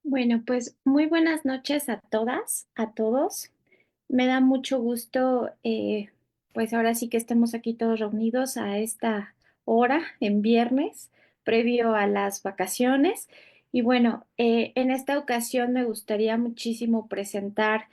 Bueno, pues muy buenas noches a todas, a todos. Me da mucho gusto, pues ahora sí que estemos aquí todos reunidos a esta hora en viernes, previo a las vacaciones. Y bueno, en esta ocasión me gustaría muchísimo presentar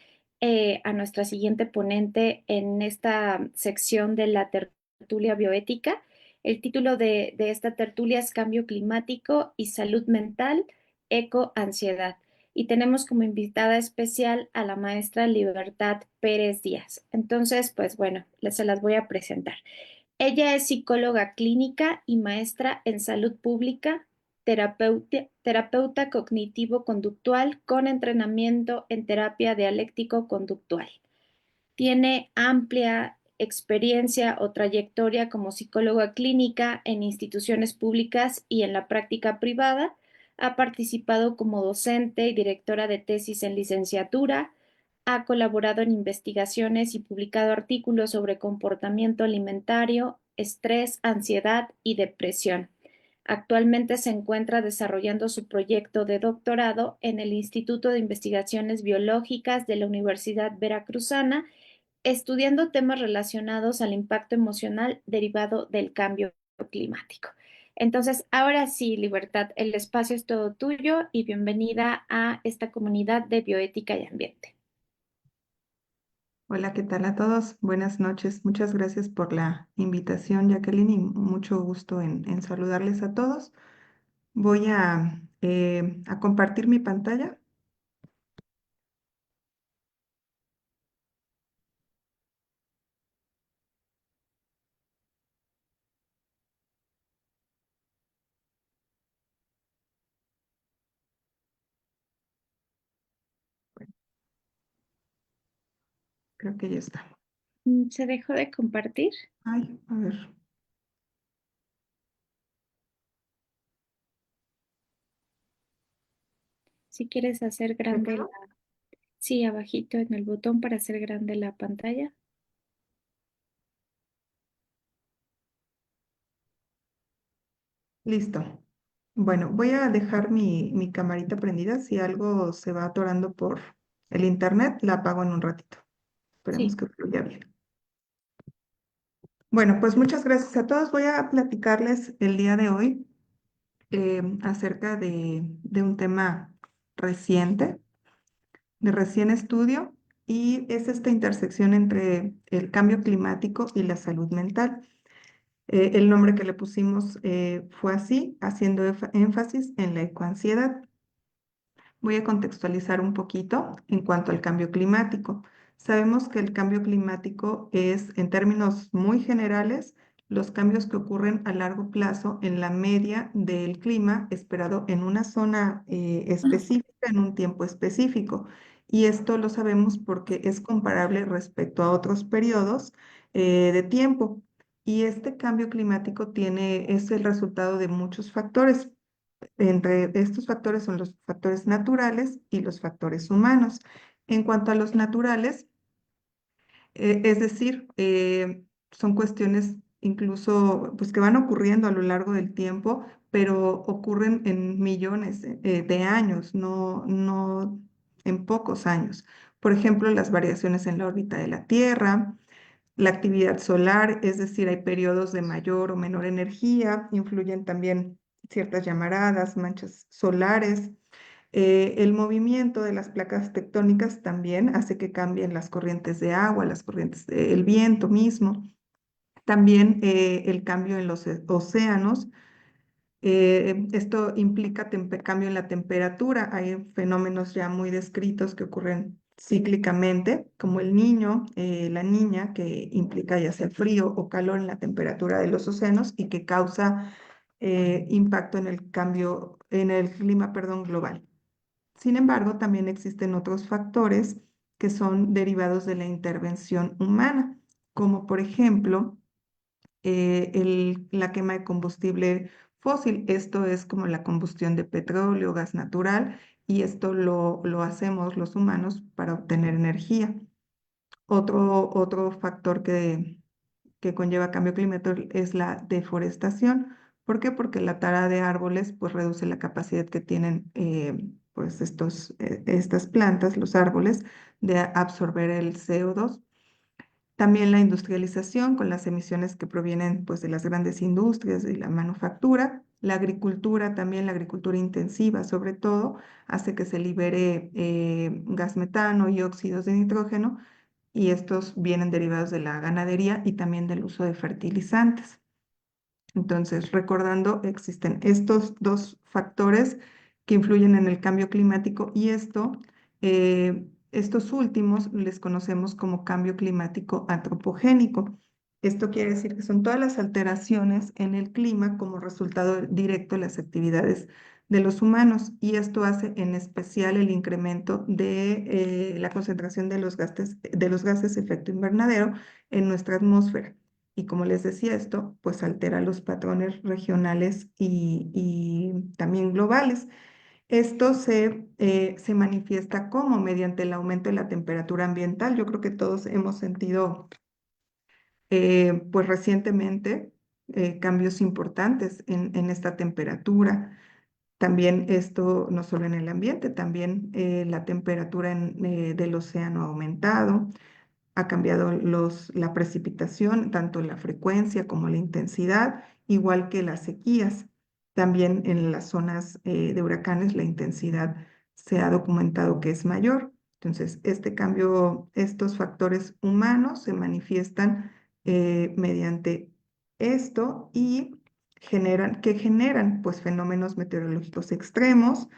a nuestra siguiente ponente en esta sección de la tertulia bioética. El título de esta tertulia es Cambio climático y salud mental, ecoansiedad. Y tenemos como invitada especial a la maestra Libertad Pérez Díaz. Entonces, pues bueno, se las voy a presentar. Ella es psicóloga clínica y maestra en salud pública, terapeuta cognitivo-conductual con entrenamiento en terapia dialéctico-conductual. Tiene amplia experiencia o trayectoria como psicóloga clínica en instituciones públicas y en la práctica privada. Ha participado como docente y directora de tesis en licenciatura. Ha colaborado en investigaciones y publicado artículos sobre comportamiento alimentario, estrés, ansiedad y depresión. Actualmente se encuentra desarrollando su proyecto de doctorado en el Instituto de Investigaciones Biológicas de la Universidad Veracruzana, estudiando temas relacionados al impacto emocional derivado del cambio climático. Entonces, ahora sí, Libertad, el espacio es todo tuyo y bienvenida a esta comunidad de bioética y ambiente. Hola, ¿qué tal a todos? Buenas noches. Muchas gracias por la invitación, Jacqueline, y mucho gusto en saludarles a todos. Voy a compartir mi pantalla. Bueno, creo que ya está. ¿Se dejó de compartir? Ay, a ver. Si quieres hacer grande, ¿Déjalo? sí, abajito en el botón para hacer grande la pantalla. Listo. Bueno, voy a dejar mi camarita prendida. Si algo se va atorando por el internet, la apago en un ratito. Sí. Esperemos que fluya bien. Bueno, pues muchas gracias a todos. Voy a platicarles el día de hoy acerca de un tema reciente, de recién estudio, y es esta intersección entre el cambio climático y la salud mental. El nombre que le pusimos fue así, haciendo énfasis en la ecoansiedad. Voy a contextualizar un poquito en cuanto al cambio climático. Sabemos que el cambio climático es, en términos muy generales, los cambios que ocurren a largo plazo en la media del clima esperado en una zona específica, en un tiempo específico. Y esto lo sabemos porque es comparable respecto a otros periodos de tiempo. Y este cambio climático es el resultado de muchos factores. Entre estos factores son los factores naturales y los factores humanos. En cuanto a los naturales, es decir, son cuestiones incluso pues, que van ocurriendo a lo largo del tiempo, pero ocurren en millones de años, no en pocos años. Por ejemplo, las variaciones en la órbita de la Tierra, la actividad solar, es decir, hay periodos de mayor o menor energía, influyen también ciertas llamaradas, manchas solares. El movimiento de las placas tectónicas también hace que cambien las corrientes de agua, el viento mismo. También el cambio en los océanos. Esto implica cambio en la temperatura. Hay fenómenos ya muy descritos que ocurren cíclicamente, como el niño, la niña, que implica ya sea frío o calor en la temperatura de los océanos y que causa impacto en el cambio, en el clima, perdón, global. Sin embargo, también existen otros factores que son derivados de la intervención humana, como por ejemplo la quema de combustible fósil. Esto es como la combustión de petróleo, gas natural, y esto lo hacemos los humanos para obtener energía. Otro factor que conlleva cambio climático es la deforestación. ¿Por qué? Porque la tala de árboles pues reduce la capacidad que tienen pues estas plantas, los árboles, de absorber el CO2. También la industrialización con las emisiones que provienen pues de las grandes industrias y la manufactura. La agricultura, también la agricultura intensiva sobre todo, hace que se libere gas metano y óxidos de nitrógeno, y estos vienen derivados de la ganadería y también del uso de fertilizantes. Entonces, recordando, existen estos dos factores que influyen en el cambio climático, y estos últimos les conocemos como cambio climático antropogénico. Esto quiere decir que son todas las alteraciones en el clima como resultado directo de las actividades de los humanos, y esto hace en especial el incremento de la concentración de los gases efecto invernadero en nuestra atmósfera. Y como les decía, esto pues altera los patrones regionales y también globales. Esto se manifiesta como mediante el aumento de la temperatura ambiental. Yo creo que todos hemos sentido pues recientemente cambios importantes en esta temperatura. También esto no solo en el ambiente, también la temperatura del océano ha aumentado. Ha cambiado la precipitación, tanto la frecuencia como la intensidad, igual que las sequías. También en las zonas de huracanes la intensidad se ha documentado que es mayor. Entonces, este cambio, estos factores humanos se manifiestan mediante esto, y generan pues fenómenos meteorológicos extremos.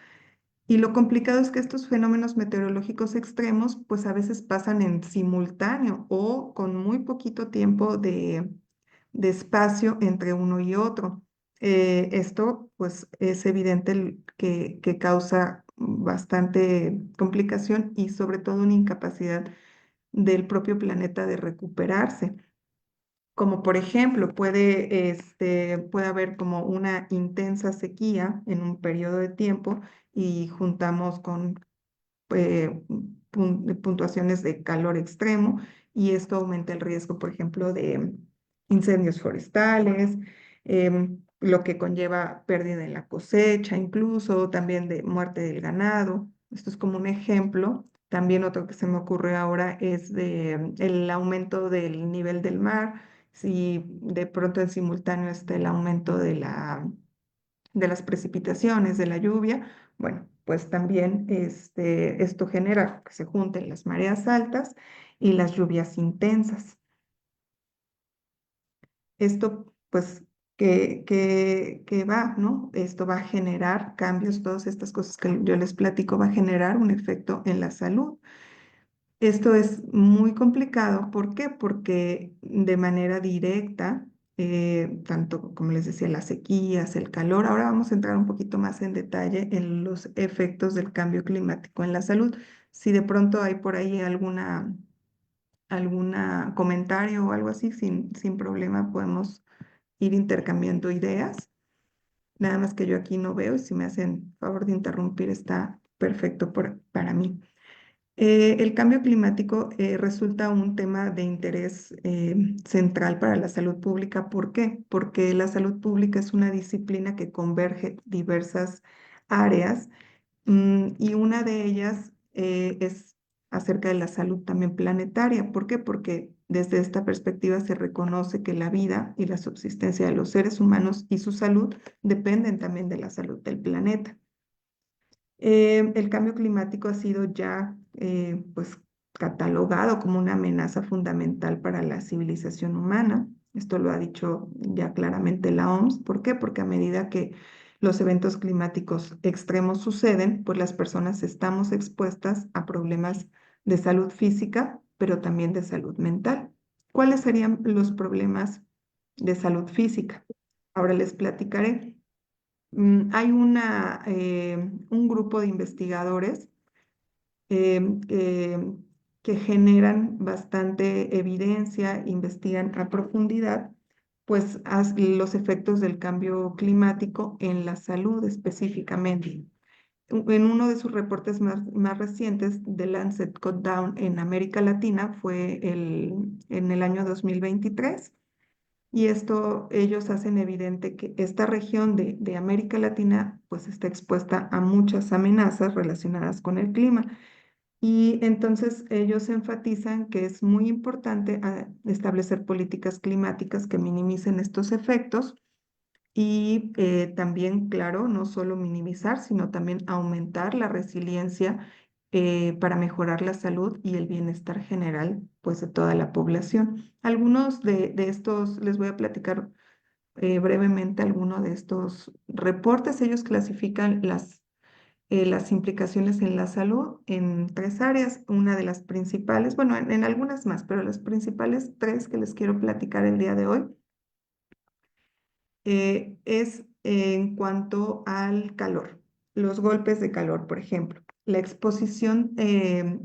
Y lo complicado es que estos fenómenos meteorológicos extremos, pues a veces pasan en simultáneo o con muy poquito tiempo de espacio entre uno y otro. Esto, pues, es evidente que causa bastante complicación y sobre todo una incapacidad del propio planeta de recuperarse. Como por ejemplo, puede haber como una intensa sequía en un periodo de tiempo, y juntamos con puntuaciones de calor extremo, y esto aumenta el riesgo, por ejemplo, de incendios forestales, lo que conlleva pérdida en la cosecha, incluso también de muerte del ganado. Esto es como un ejemplo. También otro que se me ocurre ahora es el aumento del nivel del mar. Si de pronto en simultáneo está el aumento de las precipitaciones, de la lluvia, bueno, pues también esto genera que se junten las mareas altas y las lluvias intensas. Esto, pues, que va, ¿no? Esto va a generar cambios, todas estas cosas que yo les platico, va a generar un efecto en la salud. Esto es muy complicado. ¿Por qué? Porque de manera directa, tanto como les decía, las sequías, el calor, ahora vamos a entrar un poquito más en detalle en los efectos del cambio climático en la salud. Si de pronto hay por ahí alguna comentario o algo así, sin problema podemos ir intercambiando ideas. Nada más que yo aquí no veo, y si me hacen favor de interrumpir, está perfecto para mí. El cambio climático resulta un tema de interés central para la salud pública. ¿Por qué? Porque la salud pública es una disciplina que converge diversas áreas, y una de ellas es acerca de la salud también planetaria. ¿Por qué? Porque desde esta perspectiva se reconoce que la vida y la subsistencia de los seres humanos y su salud dependen también de la salud del planeta. El cambio climático ha sido ya pues catalogado como una amenaza fundamental para la civilización humana. Esto lo ha dicho ya claramente la OMS. ¿Por qué? Porque a medida que los eventos climáticos extremos suceden, pues las personas estamos expuestas a problemas de salud física, pero también de salud mental. ¿Cuáles serían los problemas de salud física? Ahora les platicaré. Hay un grupo de investigadores em, em, que generan bastante evidencia, investigan a profundidad, pues los efectos del cambio climático en la salud específicamente. En uno de sus reportes más recientes, The Lancet Cut Down en América Latina, fue en el año 2023. Y esto ellos hacen evidente que esta región de América Latina pues está expuesta a muchas amenazas relacionadas con el clima. Y entonces ellos enfatizan que es muy importante establecer políticas climáticas que minimicen estos efectos y también, claro, no solo minimizar, sino también aumentar la resiliencia para mejorar la salud y el bienestar general, pues, de toda la población. Algunos de estos, les voy a platicar brevemente algunos de estos reportes. Ellos clasifican las implicaciones en la salud en tres áreas. Una de las principales, bueno, en algunas más, pero las principales tres que les quiero platicar el día de hoy es en cuanto al calor, los golpes de calor, por ejemplo. La exposición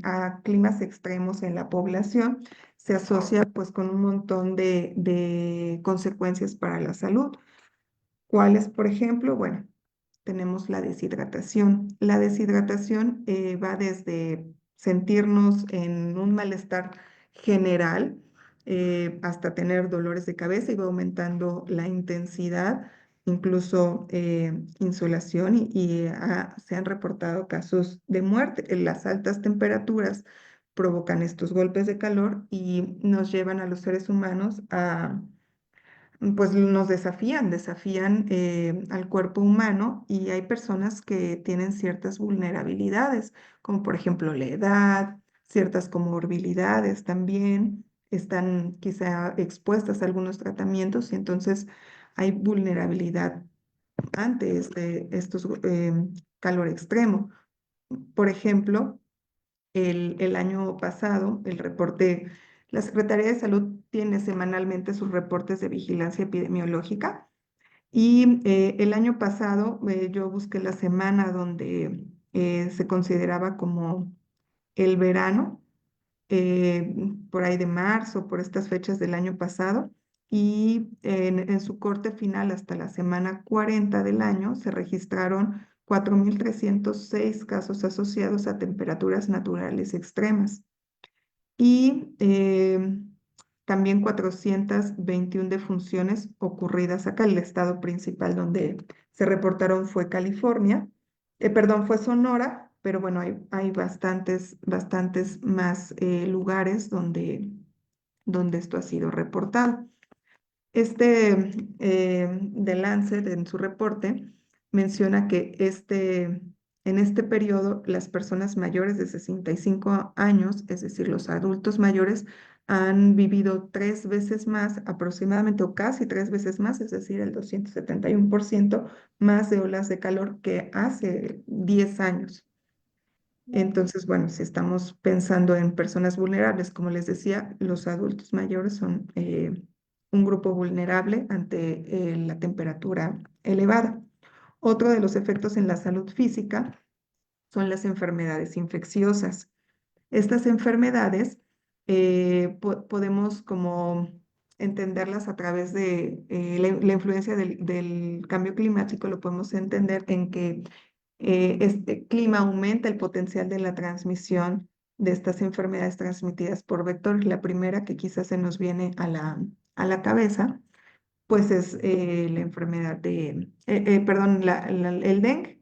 a climas extremos en la población se asocia pues con un montón de consecuencias para la salud. ¿Cuáles, por ejemplo? Bueno, tenemos la deshidratación. La deshidratación va desde sentirnos en un malestar general hasta tener dolores de cabeza y va aumentando la intensidad, incluso insolación y se han reportado casos de muerte. Las altas temperaturas provocan estos golpes de calor y nos llevan a los seres humanos a pues nos desafían al cuerpo humano y hay personas que tienen ciertas vulnerabilidades, como por ejemplo la edad, ciertas comorbilidades también, están quizá expuestas a algunos tratamientos y entonces hay vulnerabilidad ante estos calor extremo. Por ejemplo, el año pasado, la Secretaría de Salud tiene semanalmente sus reportes de vigilancia epidemiológica y el año pasado yo busqué la semana donde se consideraba como el verano, por ahí de marzo, por estas fechas del año pasado, y en su corte final hasta la semana 40 del año se registraron 4.306 casos asociados a temperaturas naturales extremas y también 421 defunciones ocurridas acá. El estado principal donde se reportaron fue California, perdón, fue Sonora, pero bueno, hay bastantes más lugares donde esto ha sido reportado. The Lancet en su reporte menciona que en este periodo las personas mayores de 65 años, es decir, los adultos mayores, han vivido tres veces más aproximadamente o casi tres veces más, es decir, el 271% más de olas de calor que hace 10 años. Entonces, bueno, si estamos pensando en personas vulnerables, como les decía, los adultos mayores son un grupo vulnerable ante la temperatura elevada. Otro de los efectos en la salud física son las enfermedades infecciosas. Estas enfermedades podemos como entenderlas a través de la influencia del cambio climático, lo podemos entender en que este clima aumenta el potencial de la transmisión de estas enfermedades transmitidas por vectores. La primera que quizás se nos viene a la cabeza, pues es la enfermedad perdón, el dengue.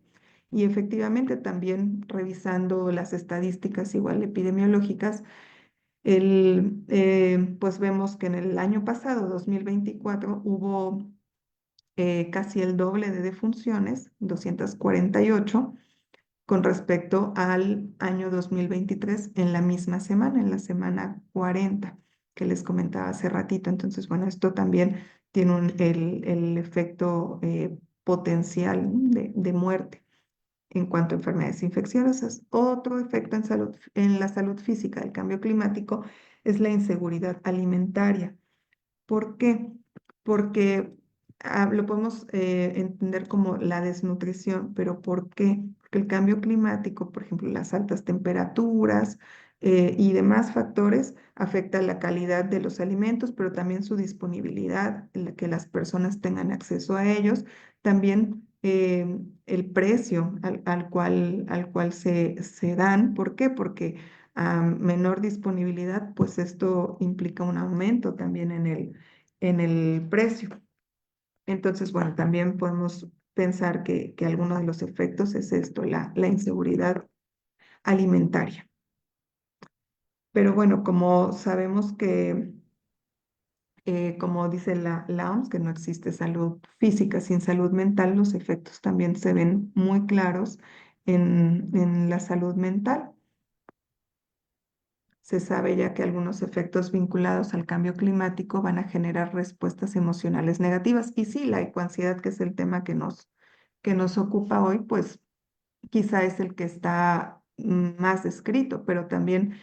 Y efectivamente también revisando las estadísticas igual epidemiológicas, pues vemos que en el año pasado, 2024, hubo casi el doble de defunciones, 248 con respecto al año 2023 en la misma semana, en la semana 40 que les comentaba hace ratito. Entonces, bueno, esto también tiene el efecto potencial, ¿no? de muerte en cuanto a enfermedades infecciosas. Otro efecto en la salud física del cambio climático es la inseguridad alimentaria. ¿Por qué? Porque lo podemos entender como la desnutrición, pero ¿por qué? Porque el cambio climático, por ejemplo, las altas temperaturas y demás factores afectan la calidad de los alimentos, pero también su disponibilidad, que las personas tengan acceso a ellos, también el precio al cual se dan. ¿Por qué? Porque a menor disponibilidad, pues esto implica un aumento también en el precio. Entonces, bueno, también podemos pensar que alguno de los efectos es esto, la inseguridad alimentaria. Pero bueno, como sabemos que, como dice la OMS, que no existe salud física sin salud mental, los efectos también se ven muy claros en la salud mental. Se sabe ya que algunos efectos vinculados al cambio climático van a generar respuestas emocionales negativas. Y sí, la ecoansiedad, que es el tema que nos ocupa hoy, pues quizá es el que está más descrito, pero también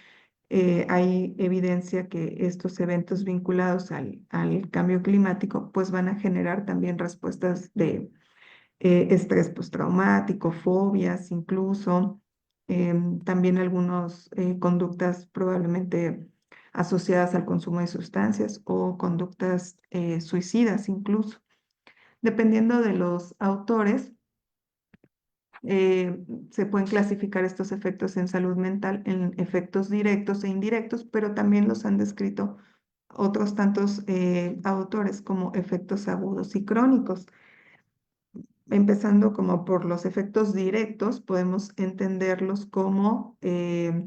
hay evidencia que estos eventos vinculados al cambio climático pues van a generar también respuestas de estrés postraumático, fobias incluso, también algunas conductas probablemente asociadas al consumo de sustancias o conductas suicidas incluso. Dependiendo de los autores, se pueden clasificar estos efectos en salud mental en efectos directos e indirectos, pero también los han descrito otros tantos autores como efectos agudos y crónicos. Empezando como por los efectos directos, podemos entenderlos como que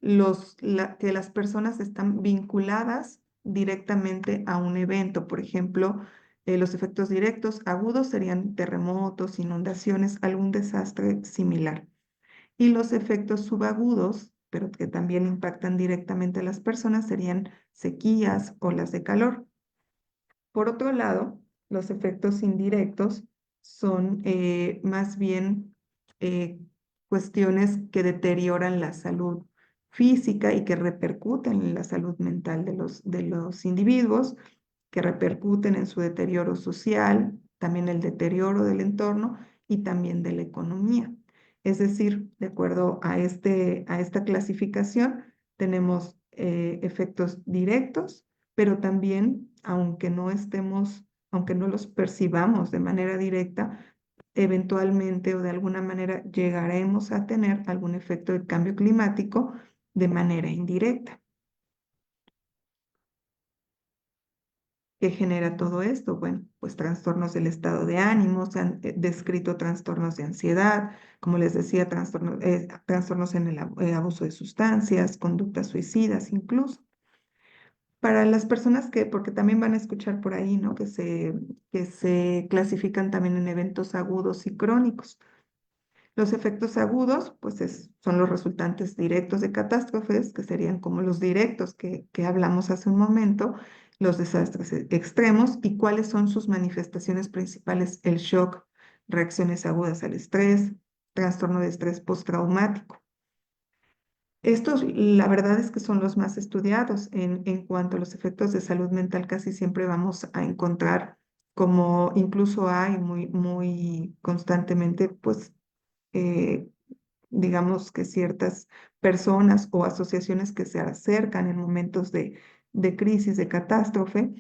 las personas están vinculadas directamente a un evento. Por ejemplo, los efectos directos agudos serían terremotos, inundaciones, algún desastre similar. Y los efectos subagudos, pero que también impactan directamente a las personas, serían sequías, olas de calor. Por otro lado, los efectos indirectos son más bien eh, cuestiones que deterioran la salud física y que repercuten en la salud mental de los individuos, que repercuten en su deterioro social, también el deterioro del entorno y también de la economía. Es decir, de acuerdo a esta clasificación, tenemos efectos directos, pero también, aunque no los percibamos de manera directa, eventualmente o de alguna manera llegaremos a tener algún efecto de cambio climático de manera indirecta. ¿Qué genera todo esto? Bueno, pues trastornos del estado de ánimo, se han descrito trastornos de ansiedad, como les decía, trastornos en el abuso de sustancias, conductas suicidas incluso. Para las personas porque también van a escuchar por ahí, ¿no? Que se clasifican también en eventos agudos y crónicos. Los efectos agudos, pues son los resultantes directos de catástrofes, que serían como los directos que hablamos hace un momento, los desastres extremos y cuáles son sus manifestaciones principales: el shock, reacciones agudas al estrés, trastorno de estrés postraumático. Estos, la verdad es que son los más estudiados en cuanto a los efectos de salud mental. Casi siempre vamos a encontrar, como incluso hay muy constantemente, pues eh, digamos que ciertas personas o asociaciones que se acercan en momentos de crisis, de catástrofe,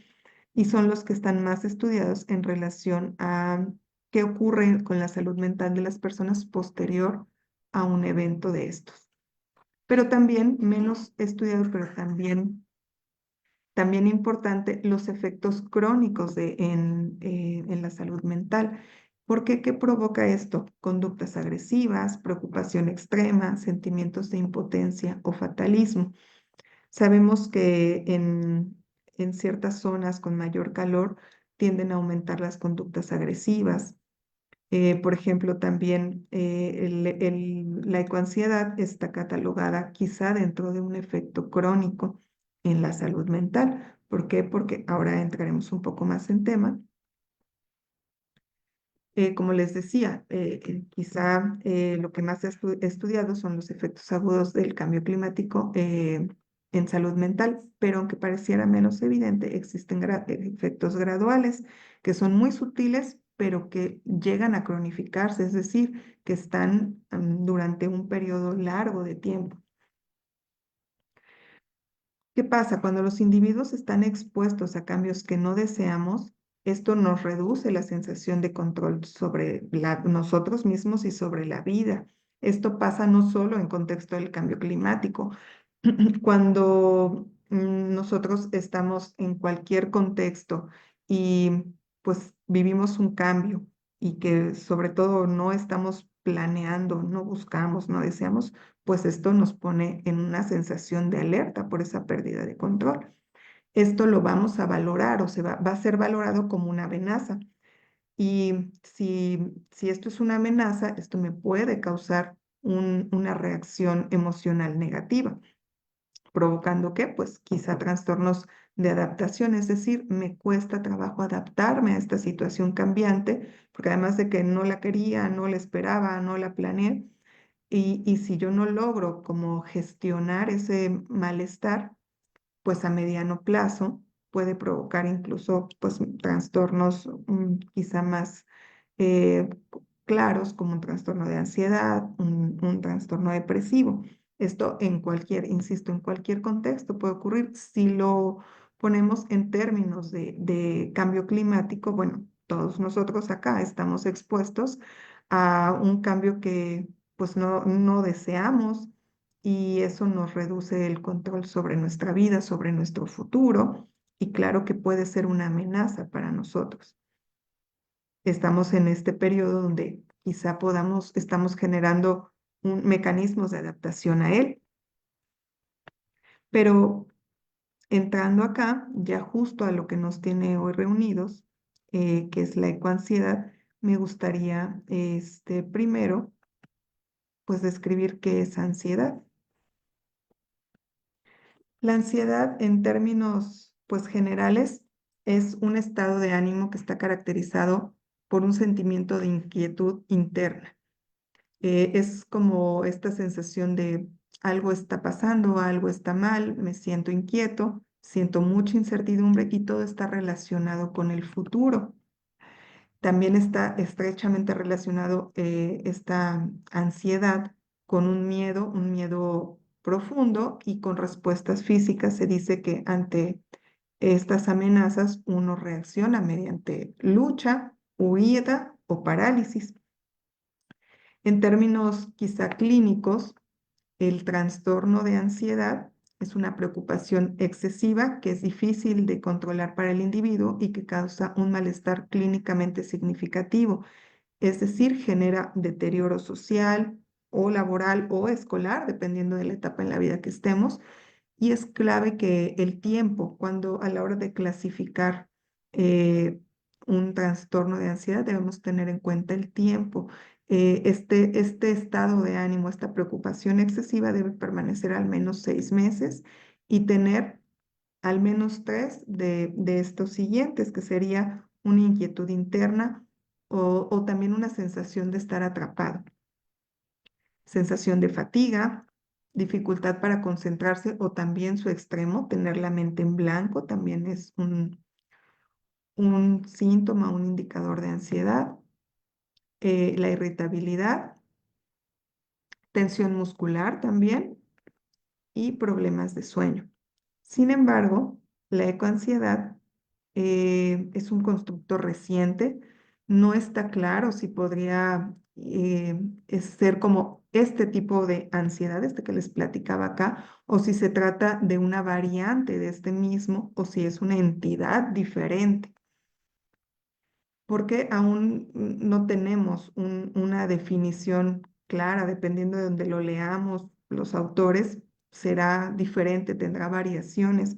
y son los que están más estudiados en relación a qué ocurre con la salud mental de las personas posterior a un evento de estos. Pero también menos estudiados, pero también importante, los efectos crónicos en la salud mental. ¿Por qué? ¿Qué provoca esto? Conductas agresivas, preocupación extrema, sentimientos de impotencia o fatalismo. Sabemos que en ciertas zonas con mayor calor tienden a aumentar las conductas agresivas. Por ejemplo, también la ecoansiedad está catalogada quizá dentro de un efecto crónico en la salud mental. ¿Por qué? Porque ahora entraremos un poco más en tema. Como les decía, quizá lo que más se ha estudiado son los efectos agudos del cambio climático en salud mental, pero aunque pareciera menos evidente, existen efectos graduales que son muy sutiles, pero que llegan a cronificarse, es decir, que están durante un periodo largo de tiempo. ¿Qué pasa? Cuando los individuos están expuestos a cambios que no deseamos, esto nos reduce la sensación de control sobre nosotros mismos y sobre la vida. Esto pasa no solo en contexto del cambio climático. Cuando nosotros estamos en cualquier contexto y pues vivimos un cambio y que sobre todo no estamos planeando, no buscamos, no deseamos, pues esto nos pone en una sensación de alerta por esa pérdida de control. Esto lo vamos a valorar o va a ser valorado como una amenaza. Y si esto es una amenaza, esto me puede causar una reacción emocional negativa, provocando que, pues quizá trastornos de adaptación, es decir, me cuesta trabajo adaptarme a esta situación cambiante, porque además de que no la quería, no la esperaba, no la planeé, y si yo no logro como gestionar ese malestar, pues a mediano plazo puede provocar incluso pues trastornos quizá más eh, claros como un trastorno de ansiedad, un trastorno depresivo. Esto en cualquier, insisto, en cualquier contexto puede ocurrir. Si lo ponemos en términos de cambio climático, bueno, todos nosotros acá estamos expuestos a un cambio que pues no deseamos y eso nos reduce el control sobre nuestra vida, sobre nuestro futuro y claro que puede ser una amenaza para nosotros. Estamos en este periodo donde quizá estamos generando mecanismos de adaptación a él, pero entrando acá, ya justo a lo que nos tiene hoy reunidos, que es la ecoansiedad, me gustaría primero pues describir qué es ansiedad. La ansiedad, en términos pues generales, es un estado de ánimo que está caracterizado por un sentimiento de inquietud interna. Es como esta sensación de algo está pasando, algo está mal, me siento inquieto, siento mucha incertidumbre y todo está relacionado con el futuro. También está estrechamente relacionado esta ansiedad con un miedo profundo y con respuestas físicas. Se dice que ante estas amenazas uno reacciona mediante lucha, huida o parálisis. En términos quizá clínicos, el trastorno de ansiedad es una preocupación excesiva que es difícil de controlar para el individuo y que causa un malestar clínicamente significativo, es decir, genera deterioro social o laboral o escolar, dependiendo de la etapa en la vida que estemos, y es clave que el tiempo, cuando a la hora de clasificar eh, un trastorno de ansiedad, debemos tener en cuenta el tiempo. Este estado de ánimo, esta preocupación excesiva debe permanecer al menos 6 meses y tener al menos tres de estos siguientes, que sería una inquietud interna o también una sensación de estar atrapado, sensación de fatiga, dificultad para concentrarse o también su extremo, tener la mente en blanco, también es un síntoma, un indicador de ansiedad, la irritabilidad, tensión muscular también y problemas de sueño. Sin embargo, la ecoansiedad es un constructo reciente, no está claro si podría ser como este tipo de ansiedad, este que les platicaba acá, o si se trata de una variante de este mismo, o si es una entidad diferente, porque aún no tenemos una definición clara, dependiendo de donde lo leamos, los autores, será diferente, tendrá variaciones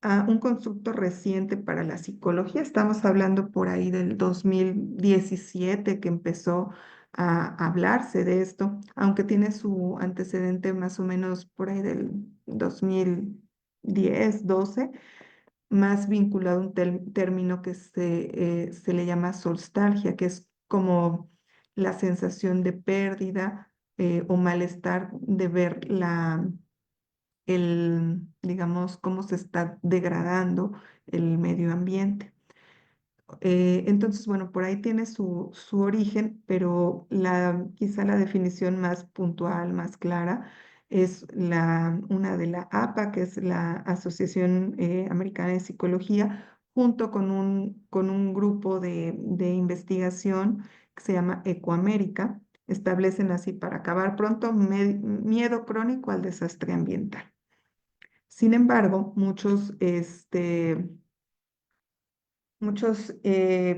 a un constructo reciente para la psicología. Estamos hablando por ahí del 2017 que empezó a hablarse de esto, aunque tiene su antecedente más o menos por ahí del 2010, 12, más vinculado a un término que se le llama solstalgia, que es como la sensación de pérdida o malestar de ver digamos, cómo se está degradando el medio ambiente. Entonces, bueno, por ahí tiene su origen, pero quizá la definición más puntual, más clara, es una de la APA, que es la Asociación Americana de Psicología, junto con un grupo de investigación que se llama Ecoamérica. Establecen así para acabar pronto miedo crónico al desastre ambiental. Sin embargo, muchos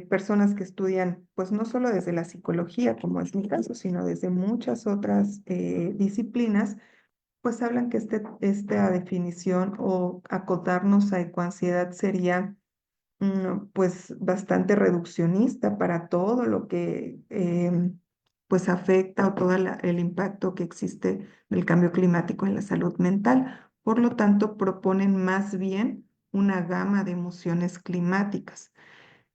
personas que estudian, pues no solo desde la psicología, como es mi caso, sino desde muchas otras disciplinas, pues hablan que esta definición o acotarnos a ecoansiedad sería pues bastante reduccionista para todo lo que pues afecta o todo el impacto que existe del cambio climático en la salud mental. Por lo tanto, proponen más bien una gama de emociones climáticas.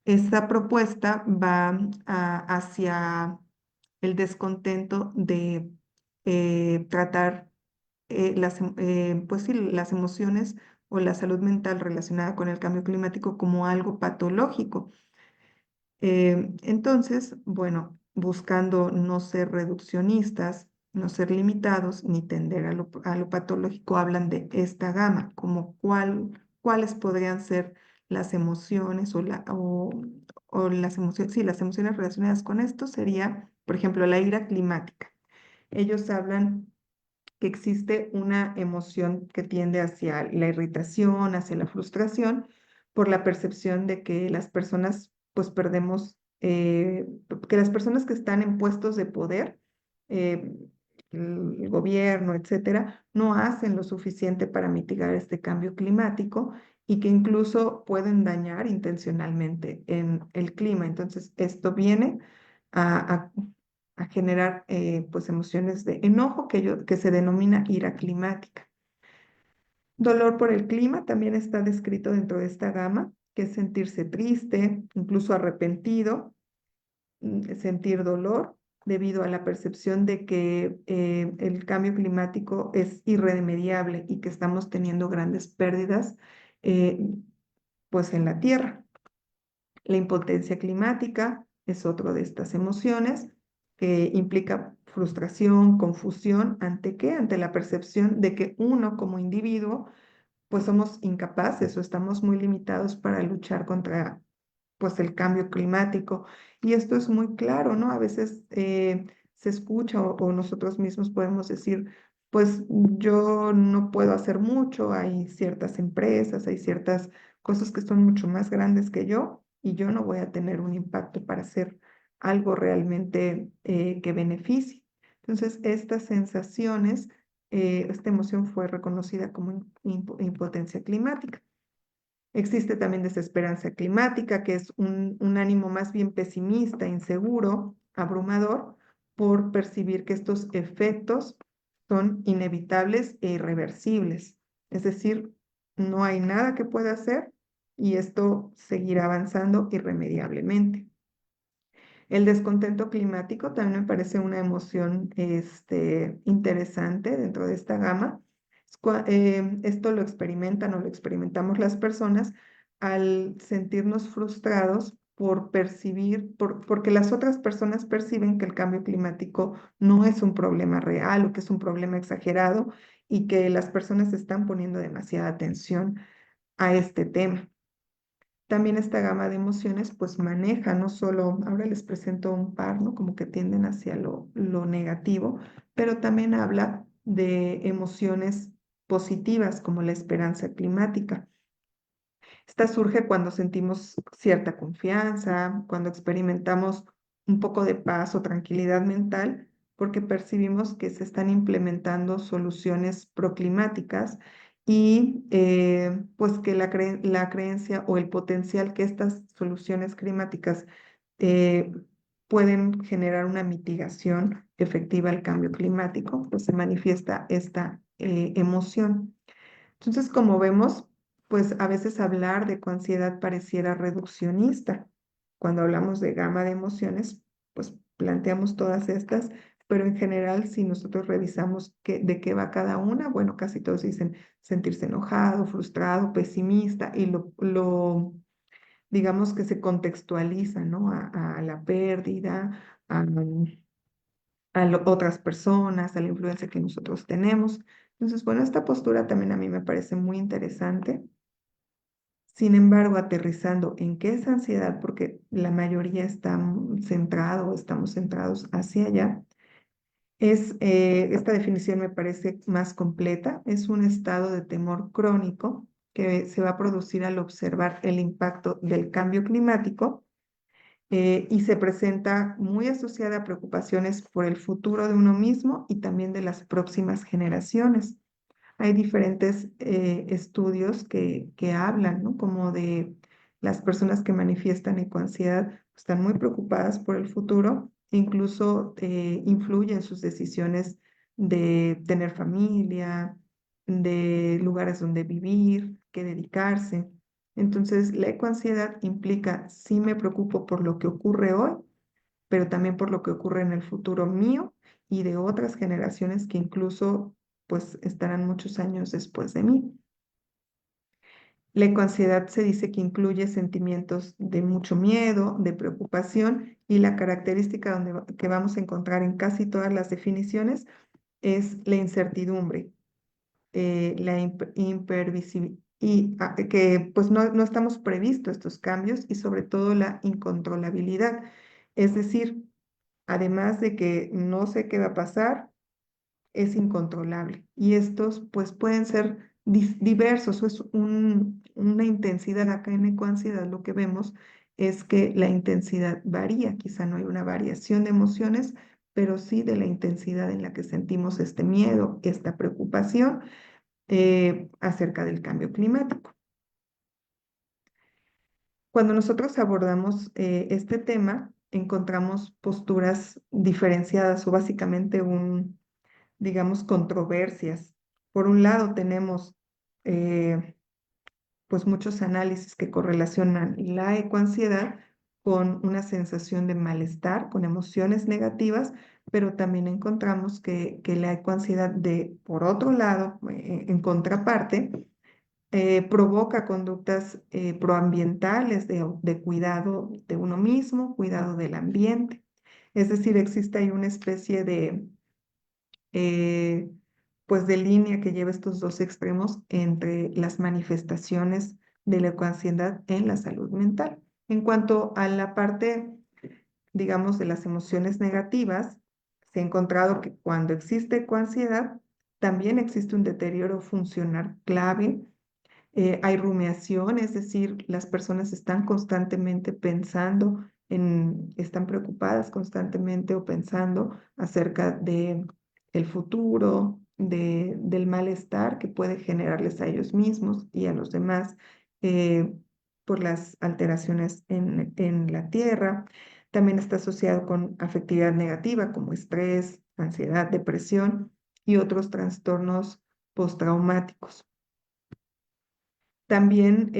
Esta propuesta va hacia el descontento de tratar pues sí, las emociones o la salud mental relacionada con el cambio climático como algo patológico. Entonces, bueno, buscando no ser reduccionistas, no ser limitados, ni tender a lo patológico, hablan de esta gama, como cuáles podrían ser las emociones o las emociones, sí, las emociones relacionadas con esto sería, por ejemplo, la ira climática. Ellos hablan que existe una emoción que tiende hacia la irritación, hacia la frustración, por la percepción de que las personas, pues perdemos, que las personas que están en puestos de poder, eh, el gobierno, etcétera, no hacen lo suficiente para mitigar este cambio climático y que incluso pueden dañar intencionalmente en el clima. Entonces, esto viene a, a generar pues emociones de enojo que se denomina ira climática. Dolor por el clima también está descrito dentro de esta gama, que es sentirse triste, incluso arrepentido, sentir dolor debido a la percepción de que el cambio climático es irremediable y que estamos teniendo grandes pérdidas eh, pues en la Tierra. La impotencia climática es otra de estas emociones que implica frustración, confusión, ¿ante qué? Ante la percepción de que uno como individuo, pues somos incapaces o estamos muy limitados para luchar contra pues el cambio climático. Y esto es muy claro, ¿no? A veces se escucha o nosotros mismos podemos decir, pues yo no puedo hacer mucho, hay ciertas empresas, hay ciertas cosas que son mucho más grandes que yo y yo no voy a tener un impacto para hacer algo realmente que beneficie. Entonces, estas sensaciones, esta emoción fue reconocida como impotencia climática. Existe también desesperanza climática, que es un ánimo más bien pesimista, inseguro, abrumador, por percibir que estos efectos son inevitables e irreversibles. Es decir, no hay nada que pueda hacer y esto seguirá avanzando irremediablemente. El descontento climático también me parece una emoción interesante dentro de esta gama. Esto lo experimentan o lo experimentamos las personas al sentirnos frustrados por percibir, porque las otras personas perciben que el cambio climático no es un problema real o que es un problema exagerado y que las personas están poniendo demasiada atención a este tema. También esta gama de emociones pues maneja, no solo, ahora les presento un par, ¿no? Como que tienden hacia lo negativo, pero también habla de emociones positivas como la esperanza climática. Esta surge cuando sentimos cierta confianza, cuando experimentamos un poco de paz o tranquilidad mental, porque percibimos que se están implementando soluciones proclimáticas y pues que la creencia o el potencial que estas soluciones climáticas eh, pueden generar una mitigación efectiva al cambio climático, pues se manifiesta esta emoción. Entonces, como vemos, pues a veces hablar de coansiedad pareciera reduccionista. Cuando hablamos de gama de emociones, pues planteamos todas estas, pero en general, si nosotros revisamos de qué va cada una, bueno, casi todos dicen sentirse enojado, frustrado, pesimista, y digamos que se contextualiza, ¿no? A la pérdida, otras personas, a la influencia que nosotros tenemos. Entonces, bueno, esta postura también a mí me parece muy interesante. Sin embargo, aterrizando en qué es ansiedad, porque la mayoría está centrado o estamos centrados hacia allá, Esta definición me parece más completa. Es un estado de temor crónico que se va a producir al observar el impacto del cambio climático y se presenta muy asociada a preocupaciones por el futuro de uno mismo y también de las próximas generaciones. Hay diferentes estudios que hablan, ¿no? Como de las personas que manifiestan ecoansiedad, están muy preocupadas por el futuro, incluso influye en sus decisiones de tener familia, de lugares donde vivir, qué dedicarse. Entonces, la ecoansiedad implica, sí me preocupo por lo que ocurre hoy, pero también por lo que ocurre en el futuro mío y de otras generaciones que incluso pues estarán muchos años después de mí. La ecoansiedad se dice que incluye sentimientos de mucho miedo, de preocupación y la característica que vamos a encontrar en casi todas las definiciones es la incertidumbre, la imprevisibilidad y que pues no estamos previstos estos cambios y sobre todo la incontrolabilidad. Es decir, además de que no sé qué va a pasar, es incontrolable. Y estos pues pueden ser diversos, o es una intensidad acá en ecoansiedad, lo que vemos es que la intensidad varía, quizá no hay una variación de emociones, pero sí de la intensidad en la que sentimos este miedo, esta preocupación acerca del cambio climático. Cuando nosotros abordamos este tema, encontramos posturas diferenciadas o básicamente digamos, controversias. Por un lado tenemos eh, pues muchos análisis que correlacionan la ecoansiedad con una sensación de malestar, con emociones negativas, pero también encontramos que la ecoansiedad por otro lado, en contraparte, provoca conductas proambientales de cuidado de uno mismo, cuidado del ambiente. Es decir, existe ahí una especie eh, pues de línea que lleva estos dos extremos entre las manifestaciones de la ecoansiedad en la salud mental. En cuanto a la parte, digamos, de las emociones negativas, se ha encontrado que cuando existe ecoansiedad, también existe un deterioro funcional clave, hay rumiación, es decir, las personas están constantemente pensando están preocupadas constantemente o pensando acerca de el futuro, del malestar que puede generarles a ellos mismos y a los demás eh, por las alteraciones en la tierra. También está asociado con afectividad negativa como estrés, ansiedad, depresión y otros trastornos postraumáticos. También,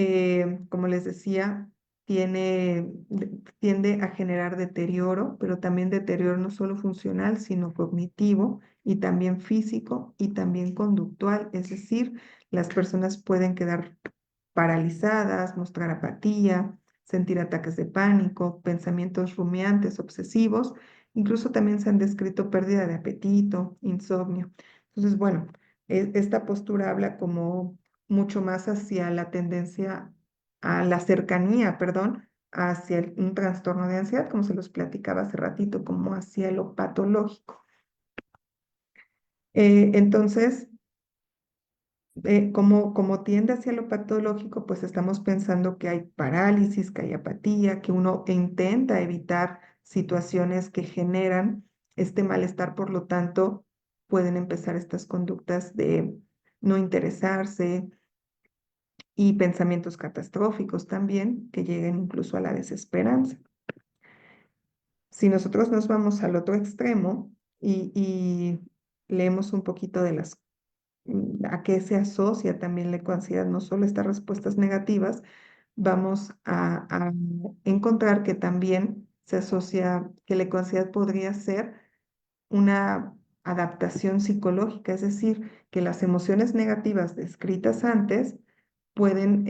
como les decía, tiende a generar deterioro, pero también deterioro no solo funcional, sino cognitivo y también físico y también conductual. Es decir, las personas pueden quedar paralizadas, mostrar apatía, sentir ataques de pánico, pensamientos rumiantes, obsesivos. Incluso también se han descrito pérdida de apetito, insomnio. Entonces, bueno, esta postura habla como mucho más hacia la tendencia a la cercanía, perdón, hacia un trastorno de ansiedad, como se los platicaba hace ratito, como hacia lo patológico. Entonces, como tiende hacia lo patológico, pues estamos pensando que hay parálisis, que hay apatía, que uno intenta evitar situaciones que generan este malestar, por lo tanto, pueden empezar estas conductas de no interesarse, y pensamientos catastróficos también que lleguen incluso a la desesperanza. Si nosotros nos vamos al otro extremo y leemos un poquito de a qué se asocia también la ecoansiedad, no solo estas respuestas negativas, vamos a encontrar que también se asocia que la ecoansiedad podría ser una adaptación psicológica, es decir, que las emociones negativas descritas antes pueden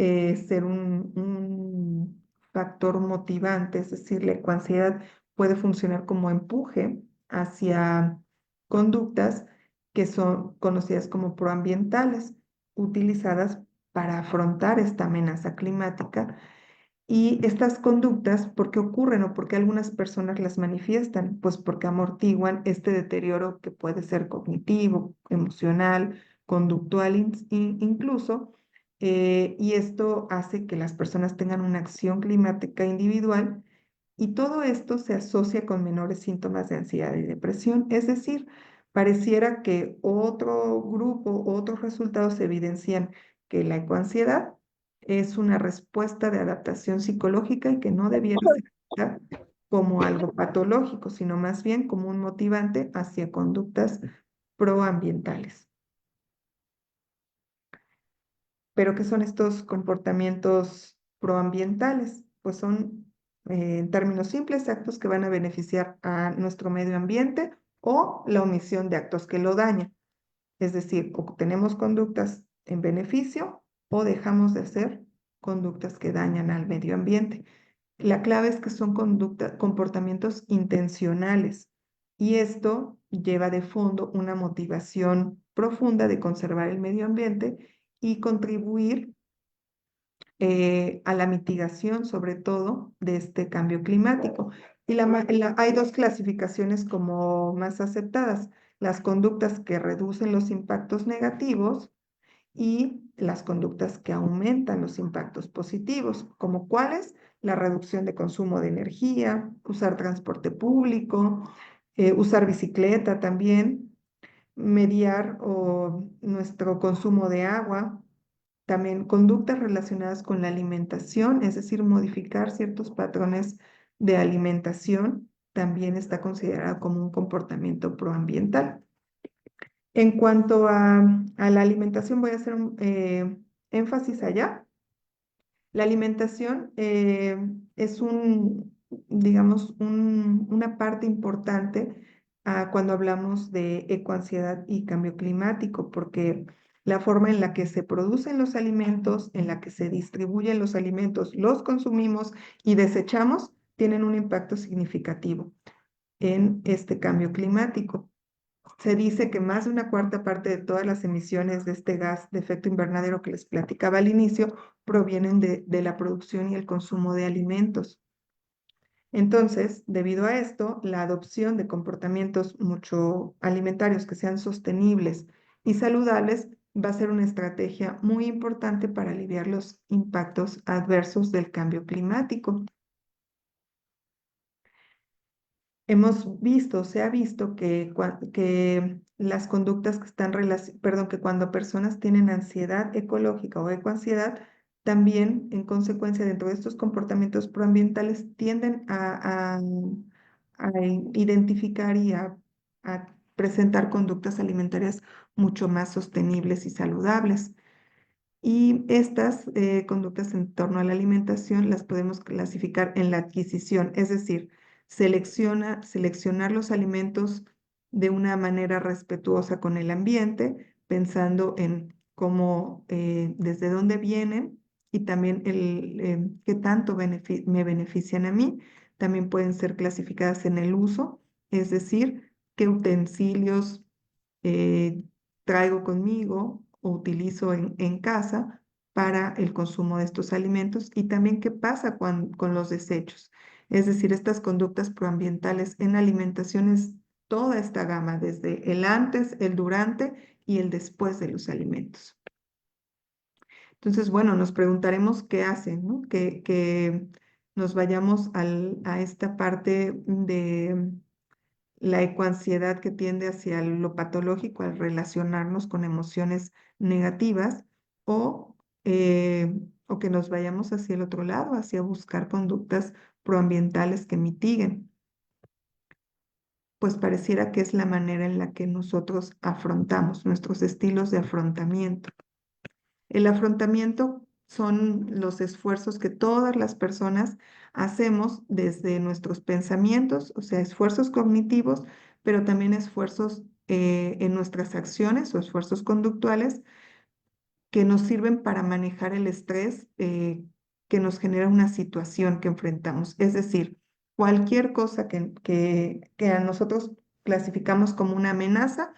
ser un factor motivante, es decir, la ecoansiedad puede funcionar como empuje hacia conductas que son conocidas como proambientales, utilizadas para afrontar esta amenaza climática Y estas conductas, ¿por qué ocurren o por qué algunas personas las manifiestan? Pues porque amortiguan este deterioro que puede ser cognitivo, emocional, conductual incluso, y esto hace que las personas tengan una acción climática individual y todo esto se asocia con menores síntomas de ansiedad y depresión. Es decir, pareciera que otro grupo, otros resultados evidencian que la ecoansiedad es una respuesta de adaptación psicológica y que no debiera ser vista como algo patológico, sino más bien como un motivante hacia conductas proambientales. ¿Pero qué son estos comportamientos proambientales? Pues son, en términos simples, actos que van a beneficiar a nuestro medio ambiente o la omisión de actos que lo dañan. Es decir, o tenemos conductas en beneficio o dejamos de hacer conductas que dañan al medio ambiente. La clave es que son comportamientos intencionales y esto lleva de fondo una motivación profunda de conservar el medio ambiente y contribuir a la mitigación, sobre todo, de este cambio climático. Y hay dos clasificaciones como más aceptadas, las conductas que reducen los impactos negativos y las conductas que aumentan los impactos positivos, como cuáles, la reducción de consumo de energía, usar transporte público, usar bicicleta también, mediar nuestro consumo de agua, también conductas relacionadas con la alimentación, es decir, modificar ciertos patrones de alimentación, también está considerado como un comportamiento proambiental. En cuanto a la alimentación, voy a hacer un énfasis allá. La alimentación es digamos, una parte importante cuando hablamos de ecoansiedad y cambio climático, porque la forma en la que se producen los alimentos, en la que se distribuyen los alimentos, los consumimos y desechamos, tienen un impacto significativo en este cambio climático. Se dice que más de una cuarta parte de todas las emisiones de este gas de efecto invernadero que les platicaba al inicio provienen de la producción y el consumo de alimentos. Entonces, debido a esto, la adopción de comportamientos mucho alimentarios que sean sostenibles y saludables va a ser una estrategia muy importante para aliviar los impactos adversos del cambio climático. Hemos visto, se ha visto que las conductas que están perdón, que cuando personas tienen ansiedad ecológica o ecoansiedad, también en consecuencia dentro de estos comportamientos proambientales tienden a identificar y a presentar conductas alimentarias mucho más sostenibles y saludables. Y estas conductas en torno a la alimentación las podemos clasificar en la adquisición, es decir, seleccionar los alimentos de una manera respetuosa con el ambiente, pensando en cómo, desde dónde vienen y también qué tanto me benefician a mí. También pueden ser clasificadas en el uso, es decir, qué utensilios eh, traigo conmigo o utilizo en casa para el consumo de estos alimentos y también qué pasa con los desechos. Es decir, estas conductas proambientales en alimentación es toda esta gama, desde el antes, el durante y el después de los alimentos. Entonces, bueno, nos preguntaremos qué hacen, ¿no? Que nos vayamos a esta parte de la ecoansiedad que tiende hacia lo patológico al relacionarnos con emociones negativas o, o que nos vayamos hacia el otro lado, hacia buscar conductas proambientales que mitiguen. Pues pareciera que es la manera en la que nosotros afrontamos nuestros estilos de afrontamiento. El afrontamiento son los esfuerzos que todas las personas hacemos desde nuestros pensamientos, o sea, esfuerzos cognitivos, pero también esfuerzos en nuestras acciones o esfuerzos conductuales que nos sirven para manejar el estrés que nos genera una situación que enfrentamos. Es decir, cualquier cosa que a nosotros clasificamos como una amenaza,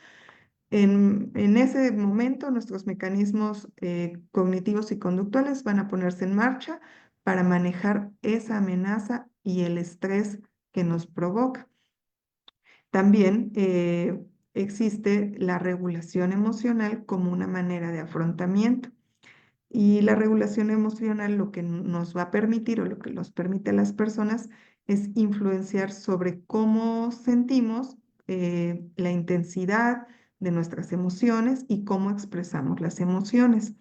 en ese momento, nuestros mecanismos cognitivos y conductuales van a ponerse en marcha para manejar esa amenaza y el estrés que nos provoca. También existe la regulación emocional como una manera de afrontamiento. Y la regulación emocional lo que nos va a permitir o lo que nos permite a las personas es influenciar sobre cómo sentimos, la intensidad de nuestras emociones y cómo expresamos las emociones.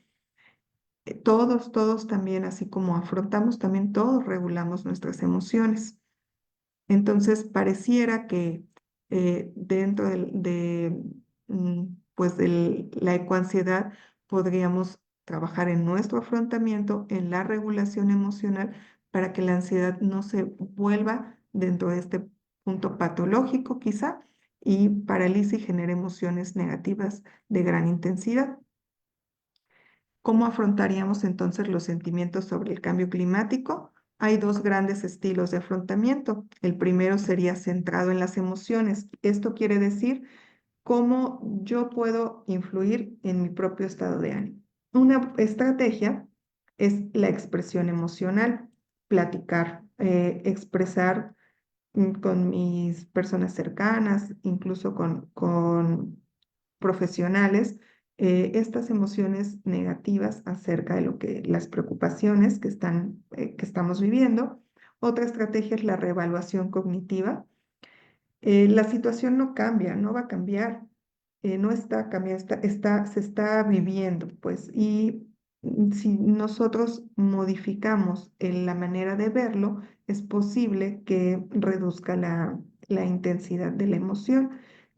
Todos también, así como afrontamos, también todos regulamos nuestras emociones. Entonces, pareciera que dentro pues la ecoansiedad podríamos trabajar en nuestro afrontamiento, en la regulación emocional, para que la ansiedad no se vuelva dentro de este punto patológico quizá y paralice y genere emociones negativas de gran intensidad. ¿Cómo afrontaríamos entonces los sentimientos sobre el cambio climático? Hay dos grandes estilos de afrontamiento. El primero sería centrado en las emociones. Esto quiere decir cómo yo puedo influir en mi propio estado de ánimo. Una estrategia es la expresión emocional, platicar, expresar con mis personas cercanas, incluso con profesionales, estas emociones negativas acerca de lo que las preocupaciones que estamos viviendo. Otra estrategia es la reevaluación cognitiva. La situación no cambia, no va a cambiar, no está cambiando, se está viviendo, pues, y si nosotros modificamos la manera de verlo, es posible que reduzca la intensidad de la emoción.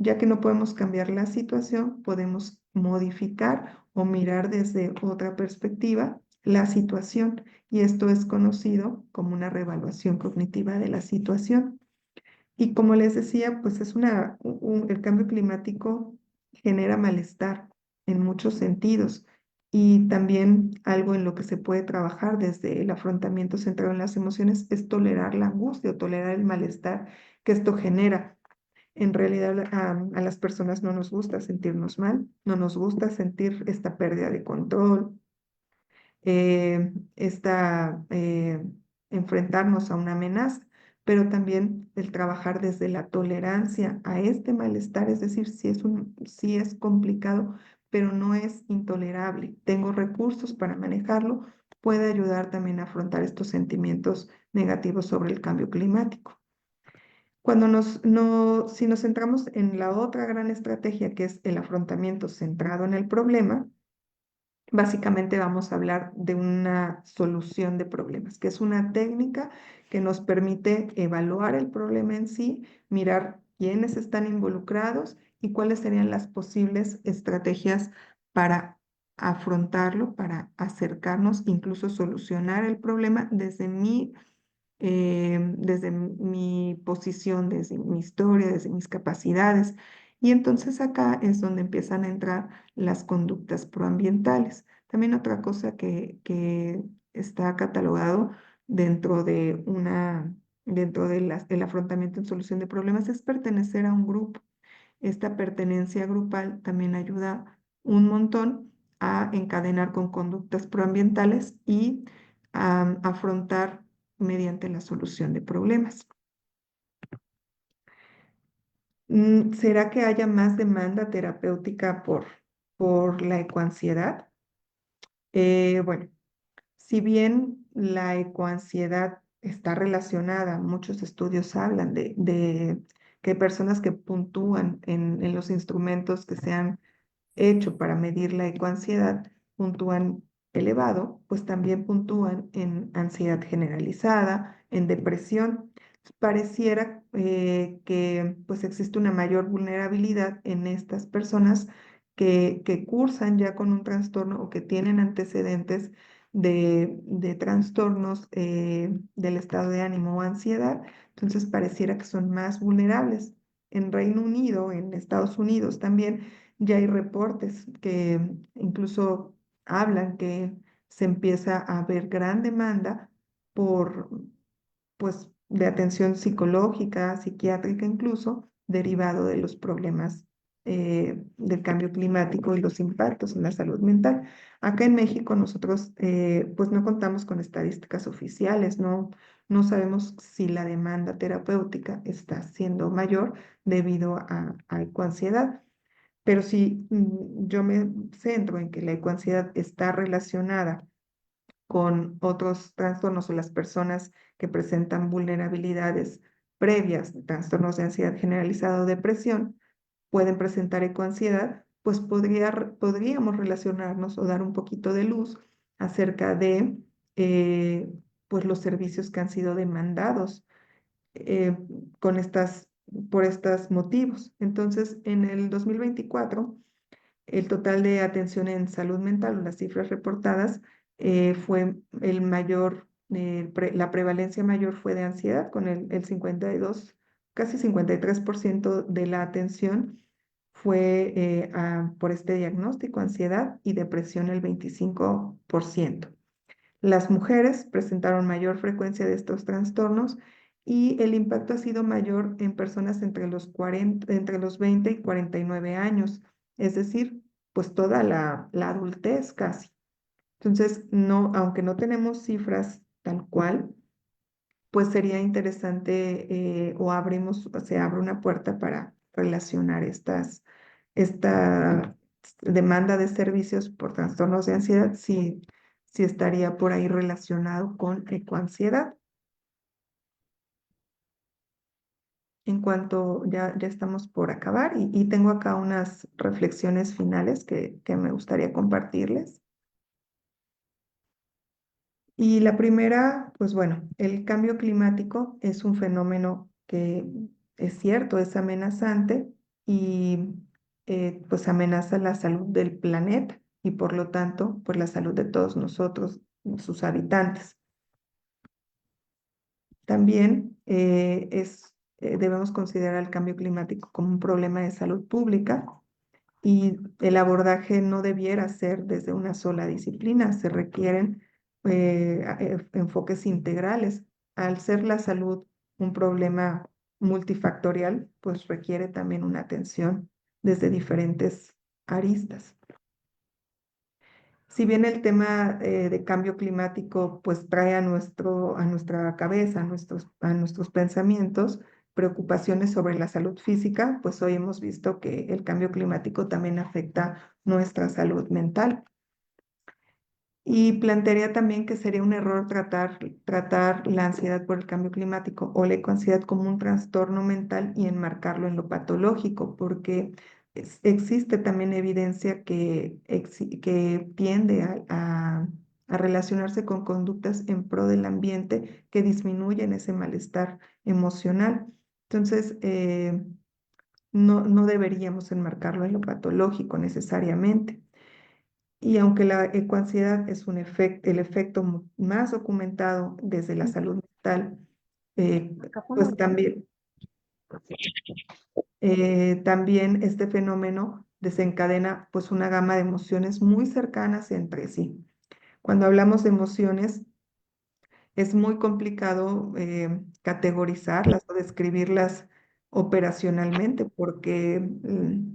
Ya que no podemos cambiar la situación, podemos modificar o mirar desde otra perspectiva la situación, y esto es conocido como una reevaluación cognitiva de la situación. Y como les decía, pues el cambio climático genera malestar en muchos sentidos, y también algo en lo que se puede trabajar desde el afrontamiento centrado en las emociones es tolerar la angustia o tolerar el malestar que esto genera. En realidad a las personas no nos gusta sentirnos mal, no nos gusta sentir esta pérdida de control, enfrentarnos a una amenaza, pero también el trabajar desde la tolerancia a este malestar, es decir, si es complicado, pero no es intolerable, tengo recursos para manejarlo, puede ayudar también a afrontar estos sentimientos negativos sobre el cambio climático. Si nos centramos en la otra gran estrategia, que es el afrontamiento centrado en el problema, básicamente vamos a hablar de una solución de problemas, que es una técnica que nos permite evaluar el problema en sí, mirar quiénes están involucrados y cuáles serían las posibles estrategias para afrontarlo, para acercarnos, incluso solucionar el problema desde mi posición, desde mi historia, desde mis capacidades. Y entonces acá es donde empiezan a entrar las conductas proambientales. También otra cosa que está catalogado dentro del afrontamiento en solución de problemas es pertenecer a un grupo. Esta pertenencia grupal también ayuda un montón a encadenar con conductas proambientales y a afrontar mediante la solución de problemas. ¿Será que haya más demanda terapéutica por la ecoansiedad? Bueno, si bien la ecoansiedad está relacionada, muchos estudios hablan de que hay personas que puntúan en los instrumentos que se han hecho para medir la ecoansiedad, puntúan elevado, pues también puntúan en ansiedad generalizada, en depresión. Pareciera que pues existe una mayor vulnerabilidad en estas personas que cursan ya con un trastorno o que tienen antecedentes de trastornos del estado de ánimo o ansiedad. Entonces pareciera que son más vulnerables. En Reino Unido, en Estados Unidos también, ya hay reportes que incluso hablan que se empieza a ver gran demanda por, pues, de atención psicológica, psiquiátrica incluso, derivado de los problemas del cambio climático y los impactos en la salud mental. Acá en México nosotros pues no contamos con estadísticas oficiales, no sabemos si la demanda terapéutica está siendo mayor debido a ecoansiedad. Pero si yo me centro en que la ecoansiedad está relacionada con otros trastornos o las personas que presentan vulnerabilidades previas, trastornos de ansiedad generalizada o depresión, pueden presentar ecoansiedad, pues podríamos relacionarnos o dar un poquito de luz acerca de pues los servicios que han sido demandados eh, con por estos motivos. Entonces, en el 2024 el total de atención en salud mental, o las cifras reportadas, fue el mayor, la prevalencia mayor fue de ansiedad, con el 52, casi 53% de la atención fue por este diagnóstico, ansiedad y depresión el 25%. Las mujeres presentaron mayor frecuencia de estos trastornos y el impacto ha sido mayor en personas entre los 20 y 49 años, es decir, pues toda la adultez casi. Entonces, no, aunque no tenemos cifras tal cual, pues sería interesante se abre una puerta para relacionar esta demanda de servicios por trastornos de ansiedad, si estaría por ahí relacionado con ecoansiedad. En cuanto ya estamos por acabar y tengo acá unas reflexiones finales que me gustaría compartirles. Y la primera, pues bueno, el cambio climático es un fenómeno que es cierto, es amenazante y pues amenaza la salud del planeta y por lo tanto, pues la salud de todos nosotros, sus habitantes. También debemos considerar el cambio climático como un problema de salud pública y el abordaje no debiera ser desde una sola disciplina, se requieren enfoques integrales. Al ser la salud un problema multifactorial, pues requiere también una atención desde diferentes aristas. Si bien el tema de cambio climático pues trae a nuestra cabeza, a nuestros pensamientos, preocupaciones sobre la salud física, pues hoy hemos visto que el cambio climático también afecta nuestra salud mental. Y plantearía también que sería un error tratar la ansiedad por el cambio climático o la ecoansiedad como un trastorno mental y enmarcarlo en lo patológico, porque existe también evidencia que tiende a relacionarse con conductas en pro del ambiente que disminuyen ese malestar emocional. Entonces, no deberíamos enmarcarlo en lo patológico necesariamente. Y aunque la ecoansiedad es el efecto más documentado desde la salud mental, pues también este fenómeno desencadena pues una gama de emociones muy cercanas entre sí. Cuando hablamos de emociones, es muy complicado categorizarlas o describirlas operacionalmente porque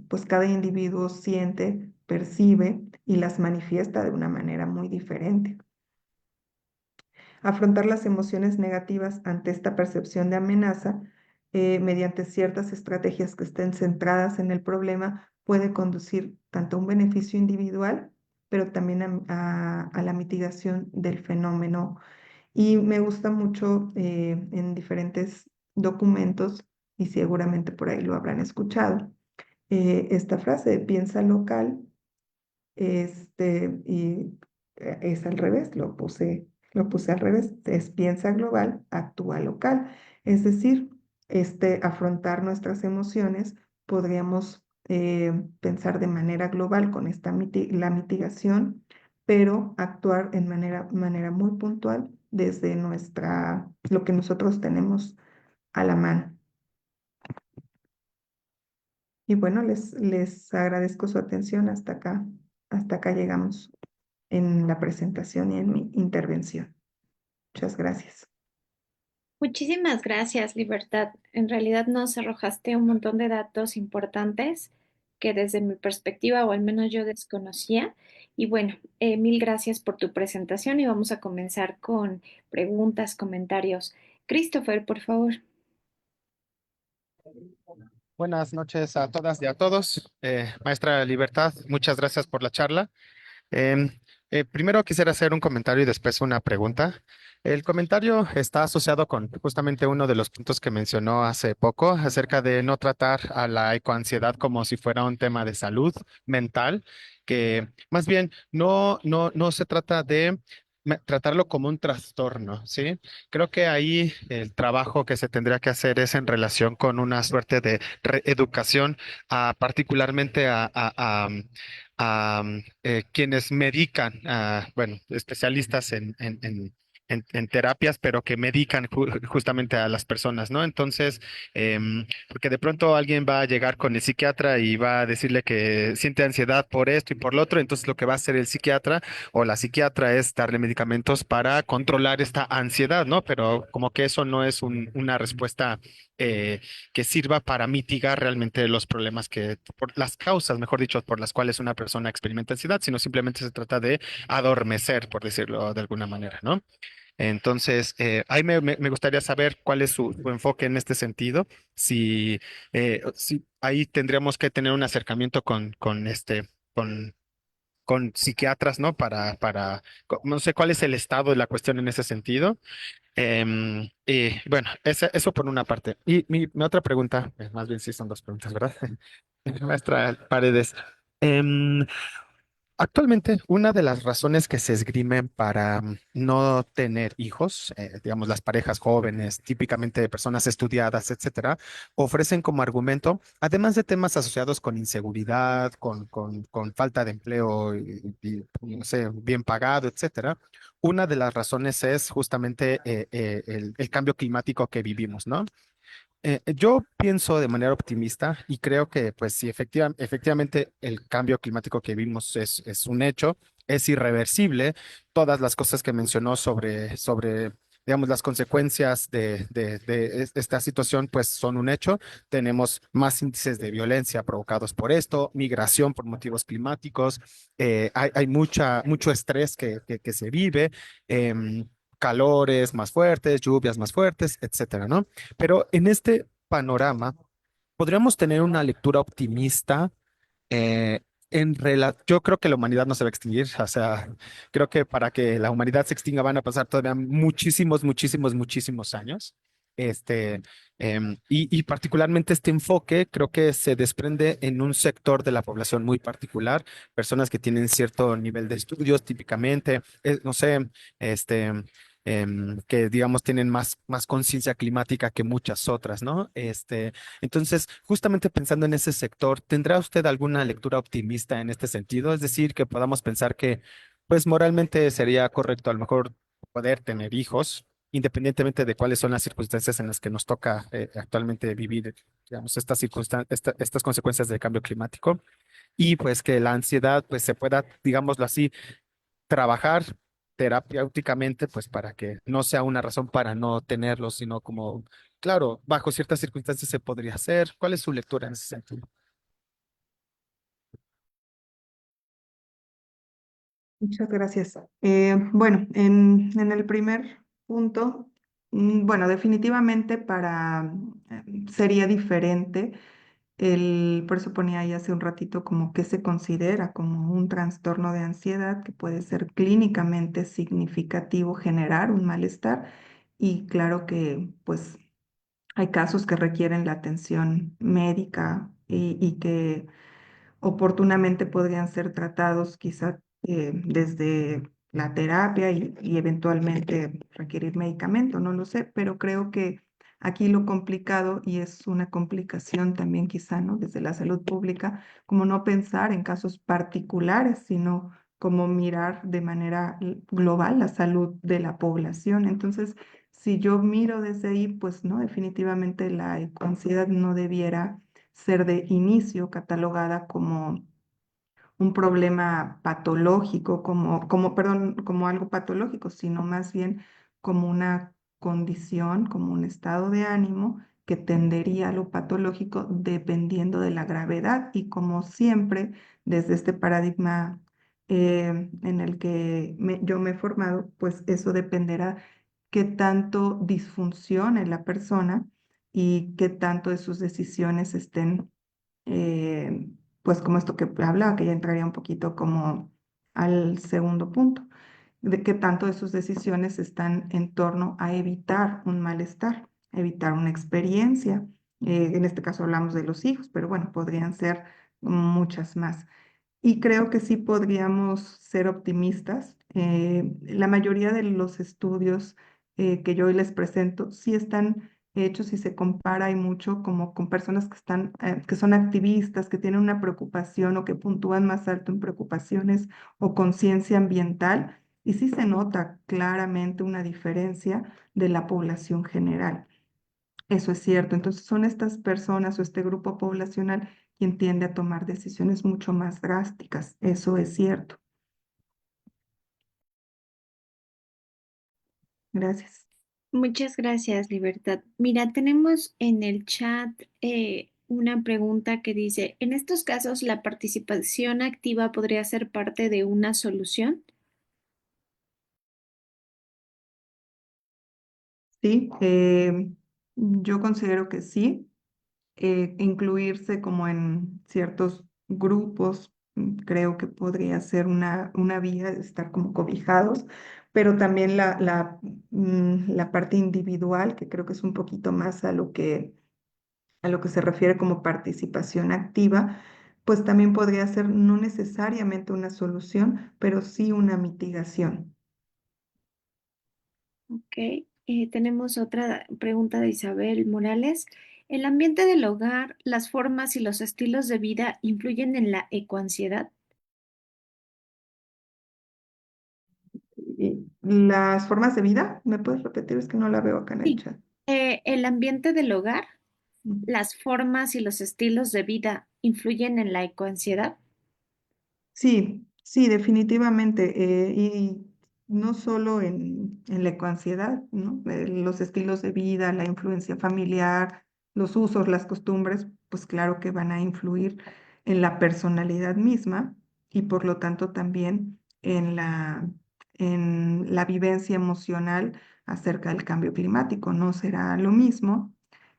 pues cada individuo siente, percibe y las manifiesta de una manera muy diferente. Afrontar las emociones negativas ante esta percepción de amenaza mediante ciertas estrategias que estén centradas en el problema puede conducir tanto a un beneficio individual, pero también a la mitigación del fenómeno. Y me gusta mucho en diferentes documentos, y seguramente por ahí lo habrán escuchado, esta frase de piensa local, y es al revés, lo puse al revés, es piensa global, actúa local. Es decir, afrontar nuestras emociones, podríamos pensar de manera global con la mitigación, pero actuar en manera muy puntual desde lo que nosotros tenemos a la mano. Y bueno, les agradezco su atención hasta acá llegamos en la presentación y en mi intervención. Muchas gracias. Muchísimas gracias, Libertad. En realidad nos arrojaste un montón de datos importantes que desde mi perspectiva, o al menos yo desconocía. Y bueno, mil gracias por tu presentación y vamos a comenzar con preguntas, comentarios. Christopher, por favor. Buenas noches a todas y a todos. Maestra Libertad, muchas gracias por la charla. Em, Primero quisiera hacer un comentario y después una pregunta. El comentario está asociado con justamente uno de los puntos que mencionó hace poco acerca de no tratar a la ecoansiedad como si fuera un tema de salud mental, que más bien no se trata de tratarlo como un trastorno, ¿sí? Creo que ahí el trabajo que se tendría que hacer es en relación con una suerte de reeducación, particularmente a quienes medican, bueno, especialistas en terapias, pero que medican justamente a las personas, ¿no? Entonces, porque de pronto alguien va a llegar con el psiquiatra y va a decirle que siente ansiedad por esto y por lo otro, entonces lo que va a hacer el psiquiatra o la psiquiatra es darle medicamentos para controlar esta ansiedad, ¿no? Pero como que eso no es una respuesta que sirva para mitigar realmente los problemas por las causas, mejor dicho, por las cuales una persona experimenta ansiedad, sino simplemente se trata de adormecer, por decirlo de alguna manera, ¿no? Entonces, ahí me gustaría saber cuál es su enfoque en este sentido. Si ahí tendríamos que tener un acercamiento con psiquiatras, ¿no? No sé cuál es el estado de la cuestión en ese sentido. Y bueno, eso por una parte. Y mi otra pregunta, más bien sí son dos preguntas, ¿verdad? Maestra Paredes. em, Actualmente, una de las razones que se esgrimen para no tener hijos, digamos las parejas jóvenes, típicamente de personas estudiadas, etcétera, ofrecen como argumento, además de temas asociados con inseguridad, con falta de empleo no sé, bien pagado, etcétera, una de las razones es justamente el cambio climático que vivimos, ¿no? Yo pienso de manera optimista y creo que, pues, si efectivamente el cambio climático que vimos es un hecho, es irreversible. Todas las cosas que mencionó sobre digamos, las consecuencias de esta situación, pues, son un hecho. Tenemos más índices de violencia provocados por esto, migración por motivos climáticos, hay mucho estrés que se vive, calores más fuertes, lluvias más fuertes, etcétera, ¿no? Pero en este panorama, podríamos tener una lectura optimista. eh, yo creo que la humanidad no se va a extinguir. O sea, creo que para que la humanidad se extinga van a pasar todavía muchísimos años. Este, y particularmente este enfoque creo que se desprende en un sector de la población muy particular, personas que tienen cierto nivel de estudios, típicamente, no sé, este, que digamos tienen más conciencia climática que muchas otras, ¿no? Entonces, justamente pensando en ese sector, ¿tendrá usted alguna lectura optimista en este sentido? Es decir, que podamos pensar que, pues moralmente sería correcto a lo mejor poder tener hijos, independientemente de cuáles son las circunstancias en las que nos toca actualmente vivir, digamos, estas consecuencias del cambio climático, y pues que la ansiedad, pues se pueda, digámoslo así, trabajar terapéuticamente, pues para que no sea una razón para no tenerlo, sino como, claro, bajo ciertas circunstancias se podría hacer. ¿Cuál es su lectura en ese sentido? Muchas gracias. Bueno, en el primer punto, bueno, definitivamente sería diferente. Por eso ponía ahí hace un ratito como que se considera como un trastorno de ansiedad que puede ser clínicamente significativo, generar un malestar y claro que pues hay casos que requieren la atención médica y que oportunamente podrían ser tratados quizá desde la terapia y eventualmente requerir medicamento, no lo sé, pero creo que aquí lo complicado, y es una complicación también quizá, ¿no? Desde la salud pública, como no pensar en casos particulares, sino como mirar de manera global la salud de la población. Entonces, si yo miro desde ahí, pues no, definitivamente la ansiedad no debiera ser de inicio catalogada como un problema patológico, perdón, como algo patológico, sino más bien como una condición, como un estado de ánimo que tendería a lo patológico dependiendo de la gravedad y como siempre, desde este paradigma en el que yo me he formado, pues eso dependerá qué tanto disfuncione la persona y qué tanto de sus decisiones estén, eh, pues como esto que hablaba, que ya entraría un poquito como al segundo punto, de qué tanto de sus decisiones están en torno a evitar un malestar, evitar una experiencia. En este caso hablamos de los hijos, pero bueno, podrían ser muchas más. Y creo que sí podríamos ser optimistas. La mayoría de los estudios que yo hoy les presento sí están hechos y se compara y mucho como con personas que están, que son activistas, que tienen una preocupación o que puntúan más alto en preocupaciones o conciencia ambiental. Y sí se nota claramente una diferencia de la población general. Eso es cierto. Entonces son estas personas o este grupo poblacional quien tiende a tomar decisiones mucho más drásticas. Eso es cierto. Gracias. Muchas gracias, Libertad. Mira, tenemos en el chat una pregunta que dice, ¿en estos casos la participación activa podría ser parte de una solución? Sí, yo considero que sí. Incluirse como en ciertos grupos, creo que podría ser una vía de estar como cobijados, pero también la parte individual, que creo que es un poquito más a lo que se refiere como participación activa, pues también podría ser no necesariamente una solución, pero sí una mitigación. Ok, tenemos otra pregunta de Isabel Morales. ¿El ambiente del hogar, las formas y los estilos de vida influyen en la ecoansiedad? Y las formas de vida, ¿me puedes repetir? Es que no la veo acá en el Sí. chat. ¿El ambiente del hogar, Mm. las formas y los estilos de vida influyen en la ecoansiedad? Sí, sí, definitivamente. Y no solo en la ecoansiedad, ¿no? Los estilos de vida, la influencia familiar, los usos, las costumbres, pues claro que van a influir en la personalidad misma y por lo tanto también en la vivencia emocional acerca del cambio climático. No será lo mismo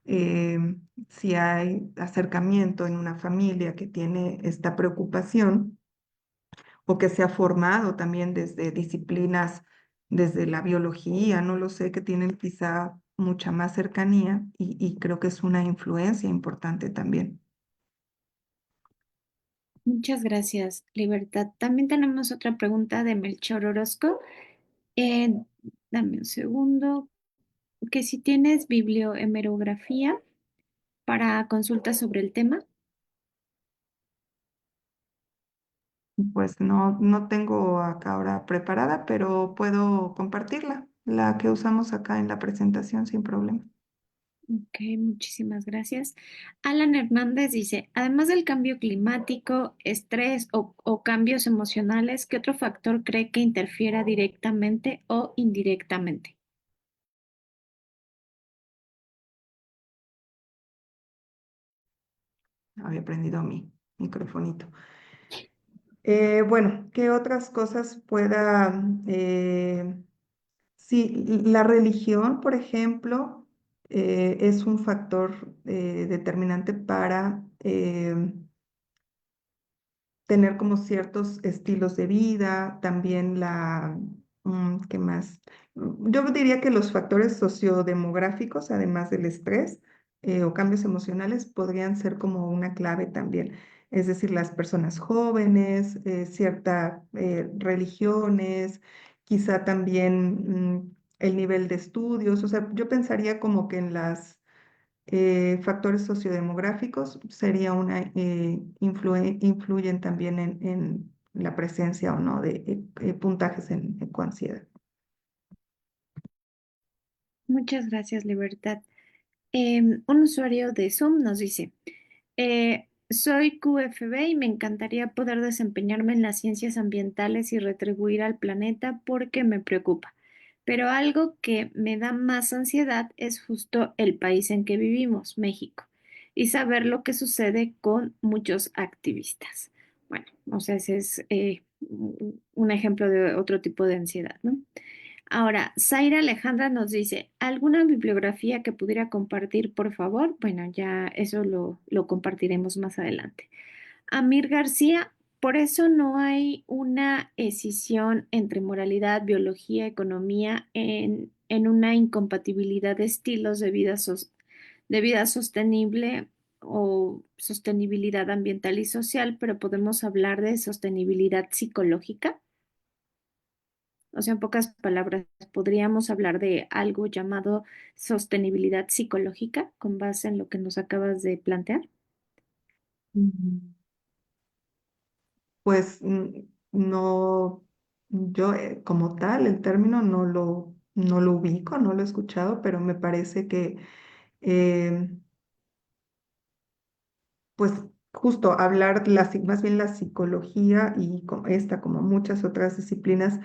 si hay acercamiento en una familia que tiene esta preocupación o que se ha formado también desde disciplinas, desde la biología, no lo sé, que tienen quizá mucha más cercanía y creo que es una influencia importante también. Muchas gracias, Libertad. También tenemos otra pregunta de Melchor Orozco. Eh, Dame un segundo. Que si tienes bibliohemerografía para consultas sobre el tema. Pues no, no tengo acá ahora preparada, pero puedo compartirla, la que usamos acá en la presentación sin problema. Ok, muchísimas gracias. Alan Hernández dice, además del cambio climático, estrés o cambios emocionales, ¿qué otro factor cree que interfiera directamente o indirectamente? Había prendido mi microfonito. Bueno, ¿qué otras cosas pueda sí, la religión, por ejemplo, es un factor determinante para tener como ciertos estilos de vida, también ¿qué más? Yo diría que los factores sociodemográficos, además del estrés o cambios emocionales, podrían ser como una clave también. Es decir, las personas jóvenes, ciertas religiones, quizá también el nivel de estudios. O sea, yo pensaría como que en las factores sociodemográficos sería influyen también en la presencia o no de puntajes en ecoansiedad. Muchas gracias, Libertad. Un usuario de Zoom nos dice, soy QFB y me encantaría poder desempeñarme en las ciencias ambientales y retribuir al planeta porque me preocupa. pero algo que me da más ansiedad es justo el país en que vivimos, México, y saber lo que sucede con muchos activistas. Bueno, o sea, ese es un ejemplo de otro tipo de ansiedad, ¿no? Ahora, Zaira Alejandra nos dice, ¿alguna bibliografía que pudiera compartir, por favor? Bueno, ya eso lo compartiremos más adelante. Amir García, por eso no hay una escisión entre moralidad, biología, economía en una incompatibilidad de estilos de vida sostenible o sostenibilidad ambiental y social, pero podemos hablar de sostenibilidad psicológica. O sea, en pocas palabras, podríamos hablar de algo llamado sostenibilidad psicológica con base en lo que nos acabas de plantear. Mm, Pues no, yo como tal, el término no lo ubico, no lo he escuchado, pero me parece que eh, pues justo hablar más bien la psicología y esta, como muchas otras disciplinas,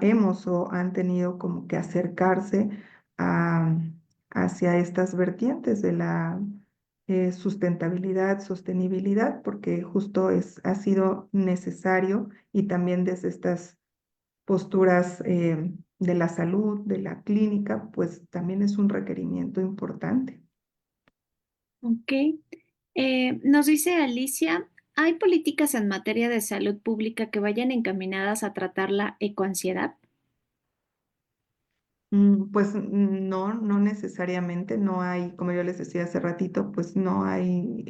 hemos o han tenido como que acercarse a- hacia estas vertientes de la sustentabilidad, sostenibilidad, porque justo ha sido necesario y también desde estas posturas de la salud, de la clínica, pues también es un requerimiento importante. Ok. Nos dice Alicia, ¿hay políticas en materia de salud pública que vayan encaminadas a tratar la ecoansiedad? Pues no, no necesariamente, no hay, como yo les decía hace ratito, pues no hay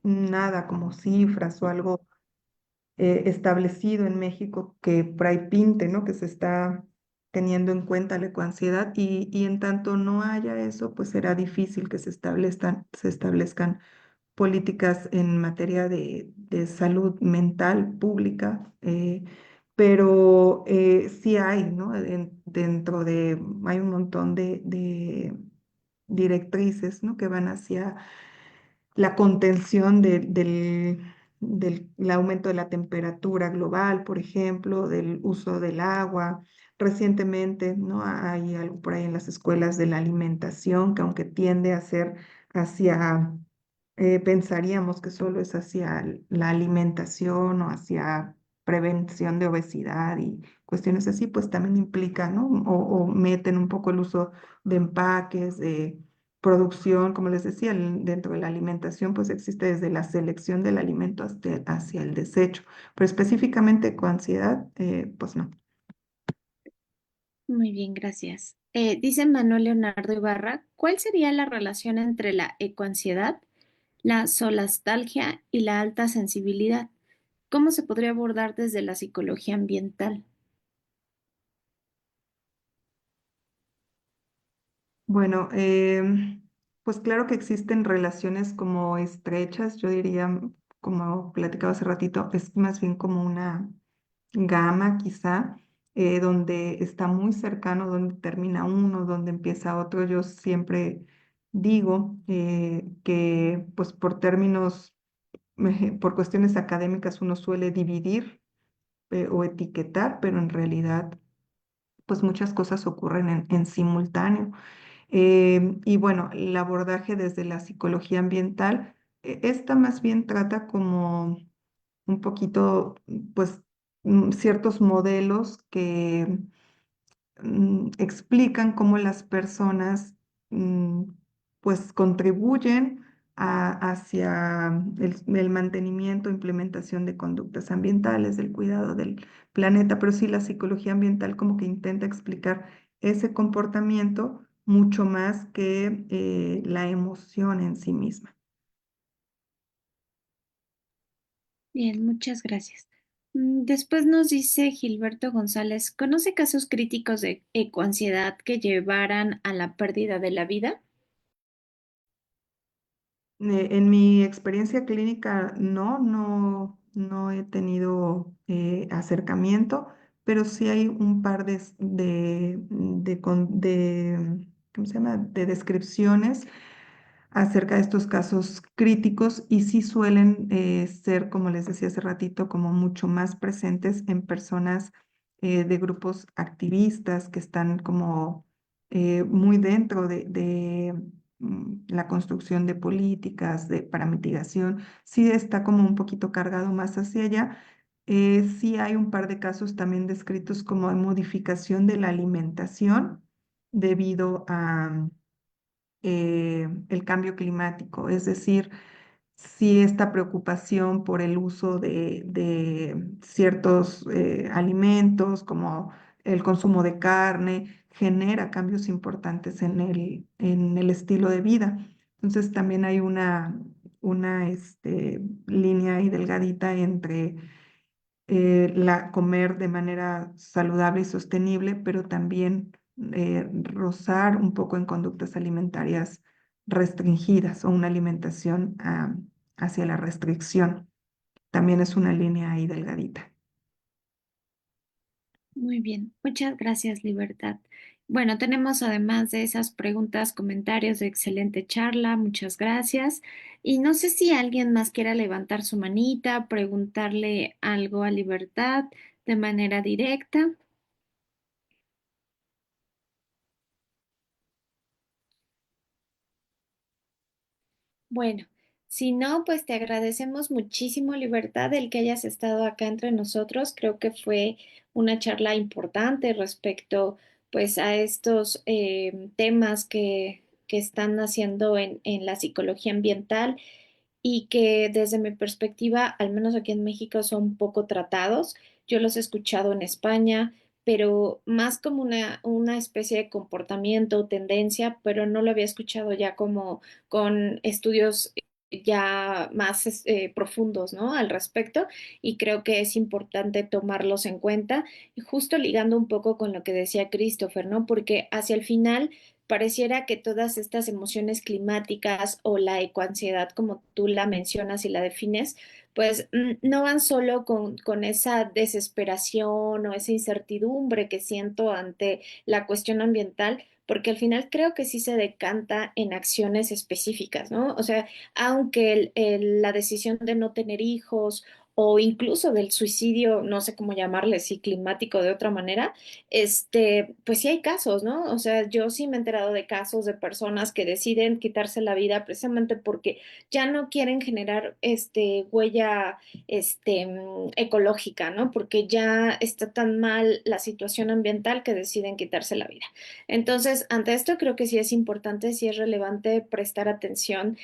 nada como cifras o algo establecido en México que por ahí pinte, ¿no? Que se está teniendo en cuenta la ecoansiedad y en tanto no haya eso, pues será difícil que se establezcan políticas en materia de salud mental pública, pero sí hay, ¿no? Hay un montón de directrices, ¿no? Que van hacia la contención del aumento de la temperatura global, por ejemplo, del uso del agua. Recientemente, ¿no? Hay algo por ahí en las escuelas de la alimentación que aunque tiende a ser hacia pensaríamos que solo es hacia la alimentación o hacia prevención de obesidad y cuestiones así, pues también implica, ¿no? O meten un poco el uso de empaques, de producción, como les decía, dentro de la alimentación, pues existe desde la selección del alimento hasta hacia el desecho, pero específicamente con ansiedad, pues no. Muy bien, gracias. Dice Manuel Leonardo Ibarra, ¿cuál sería la relación entre la ecoansiedad, la solastalgia y la alta sensibilidad? ¿Cómo se podría abordar desde la psicología ambiental? Bueno, pues claro que existen relaciones como estrechas, yo diría, como platicaba hace ratito, es más bien como una gama quizá, donde está muy cercano, donde termina uno, donde empieza otro. Yo siempre digo que pues por términos, por cuestiones académicas uno suele dividir o etiquetar, pero en realidad pues muchas cosas ocurren en simultáneo. Y bueno, el abordaje desde la psicología ambiental, esta más bien trata como un poquito, pues, ciertos modelos que explican cómo las personas, mm, pues, contribuyen hacia el mantenimiento, implementación de conductas ambientales, del cuidado del planeta, pero sí la psicología ambiental como que intenta explicar ese comportamiento mucho más que la emoción en sí misma. Bien, muchas gracias. Después nos dice Gilberto González, ¿conoce casos críticos de ecoansiedad que llevaran a la pérdida de la vida? En mi experiencia clínica, no he tenido acercamiento, pero sí hay un par ¿cómo se llama? De descripciones acerca de estos casos críticos y sí suelen ser, como les decía hace ratito, como mucho más presentes en personas de grupos activistas que están como muy dentro de la construcción de políticas para mitigación. Sí está como un poquito cargado más hacia allá. Sí hay un par de casos también descritos como de modificación de la alimentación debido a el cambio climático, es decir, sí esta preocupación por el uso de ciertos alimentos como el consumo de carne genera cambios importantes en el estilo de vida. Entonces también hay una línea ahí delgadita entre comer de manera saludable y sostenible, pero también rozar un poco en conductas alimentarias restringidas o una alimentación hacia la restricción. También es una línea ahí delgadita. Muy bien, muchas gracias, Libertad. Bueno, tenemos además de esas preguntas, comentarios de excelente charla, muchas gracias. Y no sé si alguien más quiera levantar su manita, preguntarle algo a Libertad de manera directa. Bueno, si no, pues te agradecemos muchísimo, Libertad, el que hayas estado acá entre nosotros. Creo que fue una charla importante respecto, pues, a estos temas que están haciendo en la psicología ambiental y que desde mi perspectiva, al menos aquí en México, son poco tratados. Yo los he escuchado en España, pero más como una especie de comportamiento o tendencia, pero no lo había escuchado ya como con estudios ya más profundos, ¿no? Al respecto, y creo que es importante tomarlos en cuenta, y justo ligando un poco con lo que decía Christopher, ¿no? Porque hacia el final pareciera que todas estas emociones climáticas o la ecoansiedad, como tú la mencionas y la defines, pues no van solo con esa desesperación o esa incertidumbre que siento ante la cuestión ambiental, porque al final creo que sí se decanta en acciones específicas, ¿no? O sea, aunque la decisión de no tener hijos o incluso del suicidio, no sé cómo llamarle, si climático de otra manera, pues sí hay casos, ¿no? O sea, yo sí me he enterado de casos de personas que deciden quitarse la vida precisamente porque ya no quieren generar huella ecológica, ¿no? Porque ya está tan mal la situación ambiental que deciden quitarse la vida. Entonces, ante esto creo que sí es importante, sí es relevante prestar atención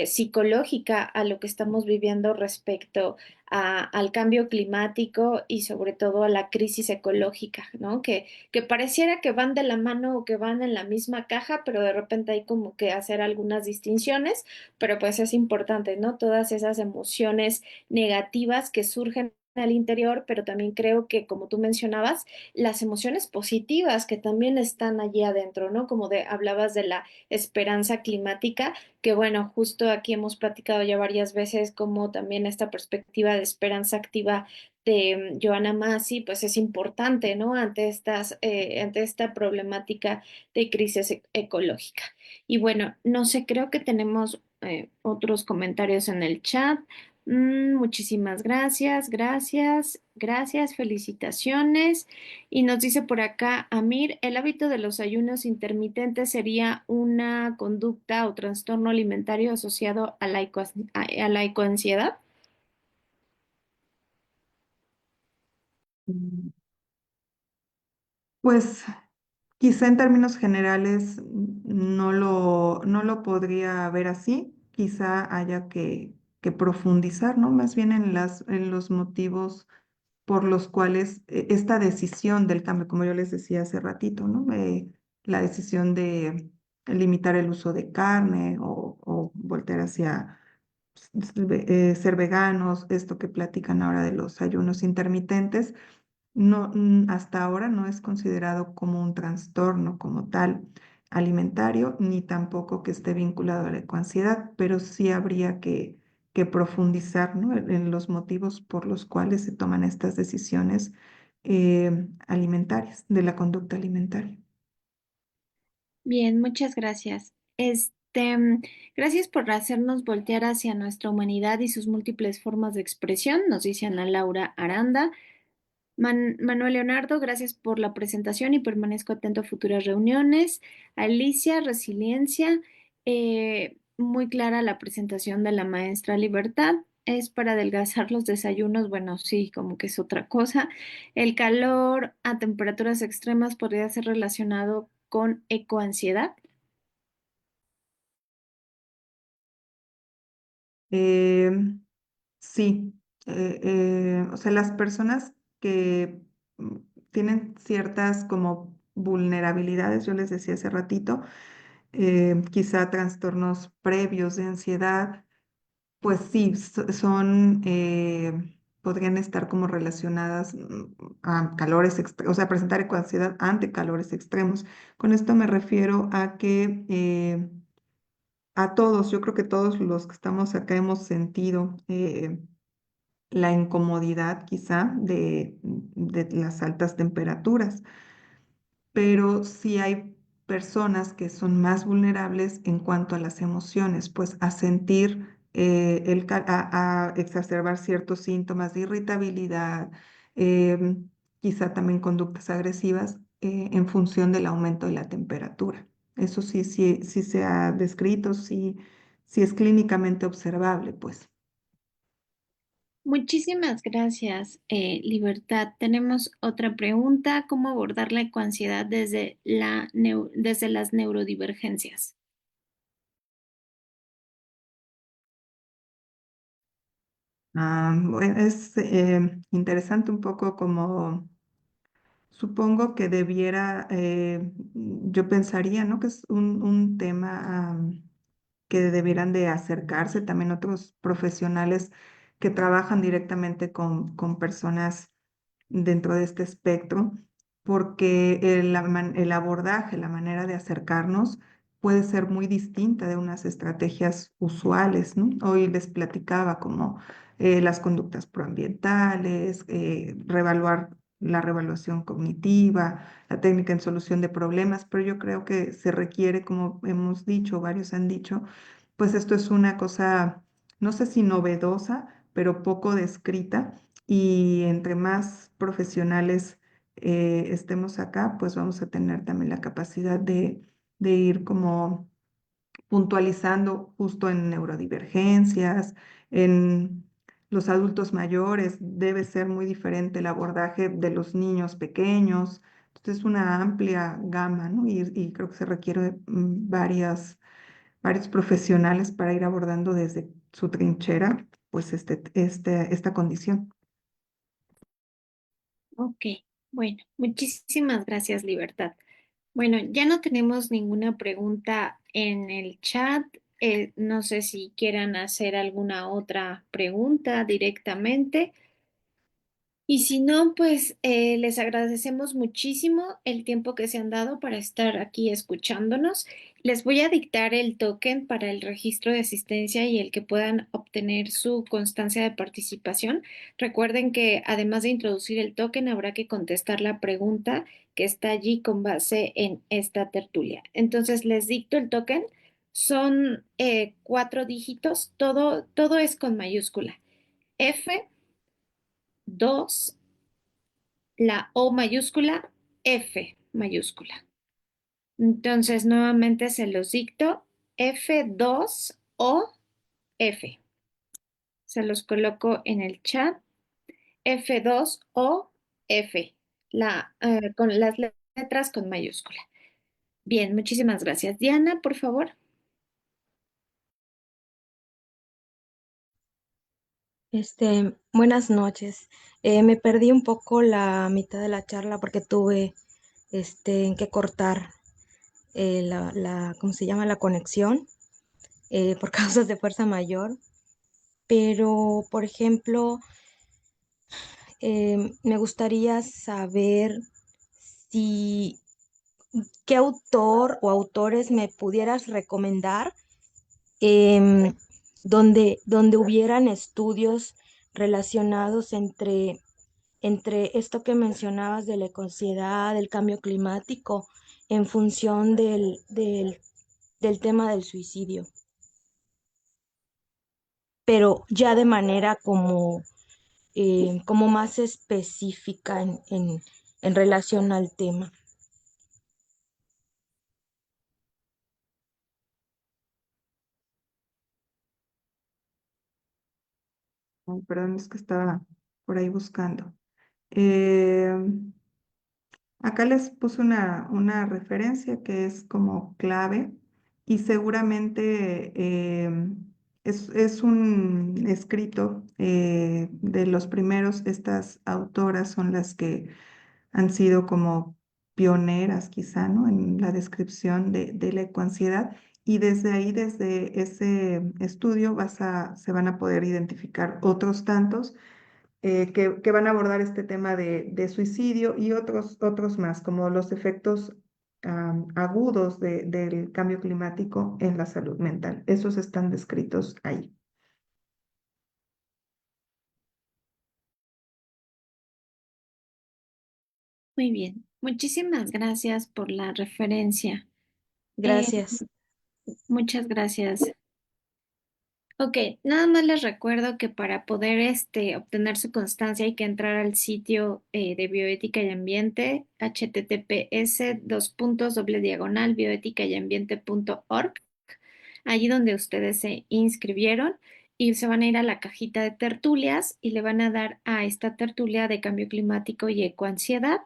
psicológica a lo que estamos viviendo respecto al cambio climático y sobre todo a la crisis ecológica, ¿no? Que pareciera que van de la mano o que van en la misma caja, pero de repente hay como que hacer algunas distinciones, pero pues es importante, ¿no? Todas esas emociones negativas que surgen al interior, pero también creo que, como tú mencionabas, las emociones positivas que también están allí adentro, ¿no? Como hablabas de la esperanza climática, que bueno, justo aquí hemos platicado ya varias veces como también esta perspectiva de esperanza activa de Joanna Macy, pues es importante, ¿no? Ante esta problemática de crisis ecológica. Y bueno, no sé, creo que tenemos otros comentarios en el chat. Muchísimas gracias, gracias, gracias, felicitaciones. Y nos dice por acá, Amir, el hábito de los ayunos intermitentes sería una conducta o trastorno alimentario asociado a a la ecoansiedad. Mm, Pues quizá en términos generales no lo podría ver así, quizá haya que profundizar, ¿no? Más bien en los motivos por los cuales esta decisión del cambio, como yo les decía hace ratito, ¿no? La decisión de limitar el uso de carne o voltear hacia ser veganos, esto que platican ahora de los ayunos intermitentes no, hasta ahora no es considerado como un trastorno como tal alimentario, ni tampoco que esté vinculado a la ecoansiedad, pero sí habría que profundizar, ¿no? En los motivos por los cuales se toman estas decisiones alimentarias, de la conducta alimentaria. Bien, muchas gracias. Gracias por hacernos voltear hacia nuestra humanidad y sus múltiples formas de expresión, nos dice Ana Laura Aranda. Manuel Leonardo, gracias por la presentación y permanezco atento a futuras reuniones. Alicia, resiliencia, muy clara la presentación de la maestra Libertad. Es para adelgazar los desayunos, bueno, sí, como que es otra cosa. El calor a temperaturas extremas podría ser relacionado con ecoansiedad. Eh, sí, o sea, las personas que mm, tienen ciertas como vulnerabilidades, yo les decía hace ratito, quizá trastornos previos de ansiedad, pues sí, podrían estar como relacionadas a calores, o sea, presentar ecoansiedad ante calores extremos. Con esto me refiero a que a todos, yo creo que todos los que estamos acá hemos sentido la incomodidad quizá de las altas temperaturas, pero sí hay personas que son más vulnerables en cuanto a las emociones, pues a sentir, a exacerbar ciertos síntomas de irritabilidad, quizá también conductas agresivas en función del aumento de la temperatura. Eso sí, sí, sí se ha descrito, sí, sí es clínicamente observable, pues. Muchísimas gracias, Libertad. Tenemos otra pregunta. ¿Cómo abordar la ecoansiedad desde las neurodivergencias? Bueno, es interesante un poco como supongo que debiera, yo pensaría, ¿no? Que es un tema que debieran de acercarse también otros profesionales que trabajan directamente con personas dentro de este espectro, porque el abordaje, la manera de acercarnos puede ser muy distinta de unas estrategias usuales, ¿no? Hoy les platicaba como las conductas proambientales, reevaluar la reevaluación cognitiva, la técnica en solución de problemas, pero yo creo que se requiere, como hemos dicho, varios han dicho, pues esto es una cosa, no sé si novedosa, pero poco descrita y entre más profesionales estemos acá, pues vamos a tener también la capacidad de ir como puntualizando justo en neurodivergencias, en los adultos mayores, debe ser muy diferente el abordaje de los niños pequeños. Entonces, es una amplia gama, ¿no? Y creo que se requiere varios profesionales para ir abordando desde su trinchera, pues esta condición. Ok, bueno, muchísimas gracias, Libertad. Bueno, ya no tenemos ninguna pregunta en el chat. No sé si quieran hacer alguna otra pregunta directamente. Y si no, pues les agradecemos muchísimo el tiempo que se han dado para estar aquí escuchándonos. Les voy a dictar el token para el registro de asistencia y el que puedan obtener su constancia de participación. Recuerden que además de introducir el token, habrá que contestar la pregunta que está allí con base en esta tertulia. Entonces les dicto el token. Son 4 dígitos, todo es con mayúscula. F2, la O mayúscula, F mayúscula. Entonces, nuevamente se los dicto. F2O F. Se los coloco en el chat. F2O F. Con las letras con mayúscula. Bien, muchísimas gracias. Diana, por favor. Buenas noches. Me perdí un poco la mitad de la charla porque tuve que cortar ¿cómo se llama? La conexión por causas de fuerza mayor. Pero, por ejemplo, me gustaría saber si qué autor o autores me pudieras recomendar em, donde hubieran estudios relacionados entre esto que mencionabas de la ecoansiedad, del cambio climático, en función del tema del suicidio, pero ya de manera como como más específica en relación al tema. Ay, perdón, es que estaba por ahí buscando. Eh, Acá les puse una referencia que es como clave y seguramente es un escrito de los primeros. Estas autoras son las que han sido como pioneras quizá, ¿no? En la descripción de la ecoansiedad, y desde ahí, desde ese estudio, se van a poder identificar otros tantos que van a abordar este tema de suicidio y otros más, como los efectos agudos del cambio climático en la salud mental. Esos están descritos ahí. Muy bien. Muchísimas gracias por la referencia. Eh, Gracias. muchas gracias. Ok, nada más les recuerdo que para poder obtener su constancia hay que entrar al sitio de Bioética y Ambiente, https://bioeticayambiente.org, allí donde ustedes se inscribieron, y se van a ir a la cajita de tertulias y le van a dar a esta tertulia de cambio climático y ecoansiedad.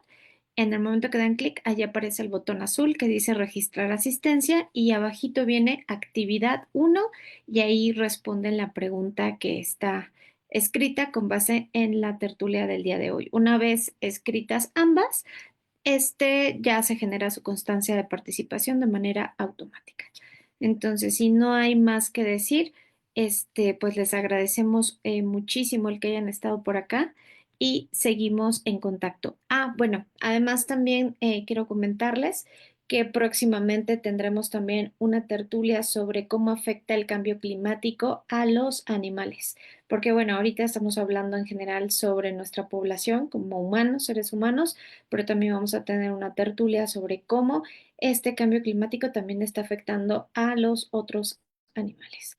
En el momento que dan clic, allí aparece el botón azul que dice registrar asistencia y abajito viene actividad 1 y ahí responden la pregunta que está escrita con base en la tertulia del día de hoy. Una vez escritas ambas, ya se genera su constancia de participación de manera automática. Entonces, si no hay más que decir, pues les agradecemos muchísimo el que hayan estado por acá y seguimos en contacto. Ah, bueno, además también quiero comentarles que próximamente tendremos también una tertulia sobre cómo afecta el cambio climático a los animales. Porque bueno, ahorita estamos hablando en general sobre nuestra población como humanos, seres humanos, pero también vamos a tener una tertulia sobre cómo este cambio climático también está afectando a los otros animales.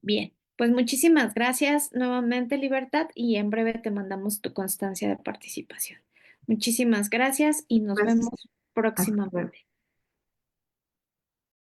Bien, pues muchísimas gracias nuevamente, Libertad, y en breve te mandamos tu constancia de participación. Muchísimas gracias y nos Gracias. vemos Hasta luego. próximamente.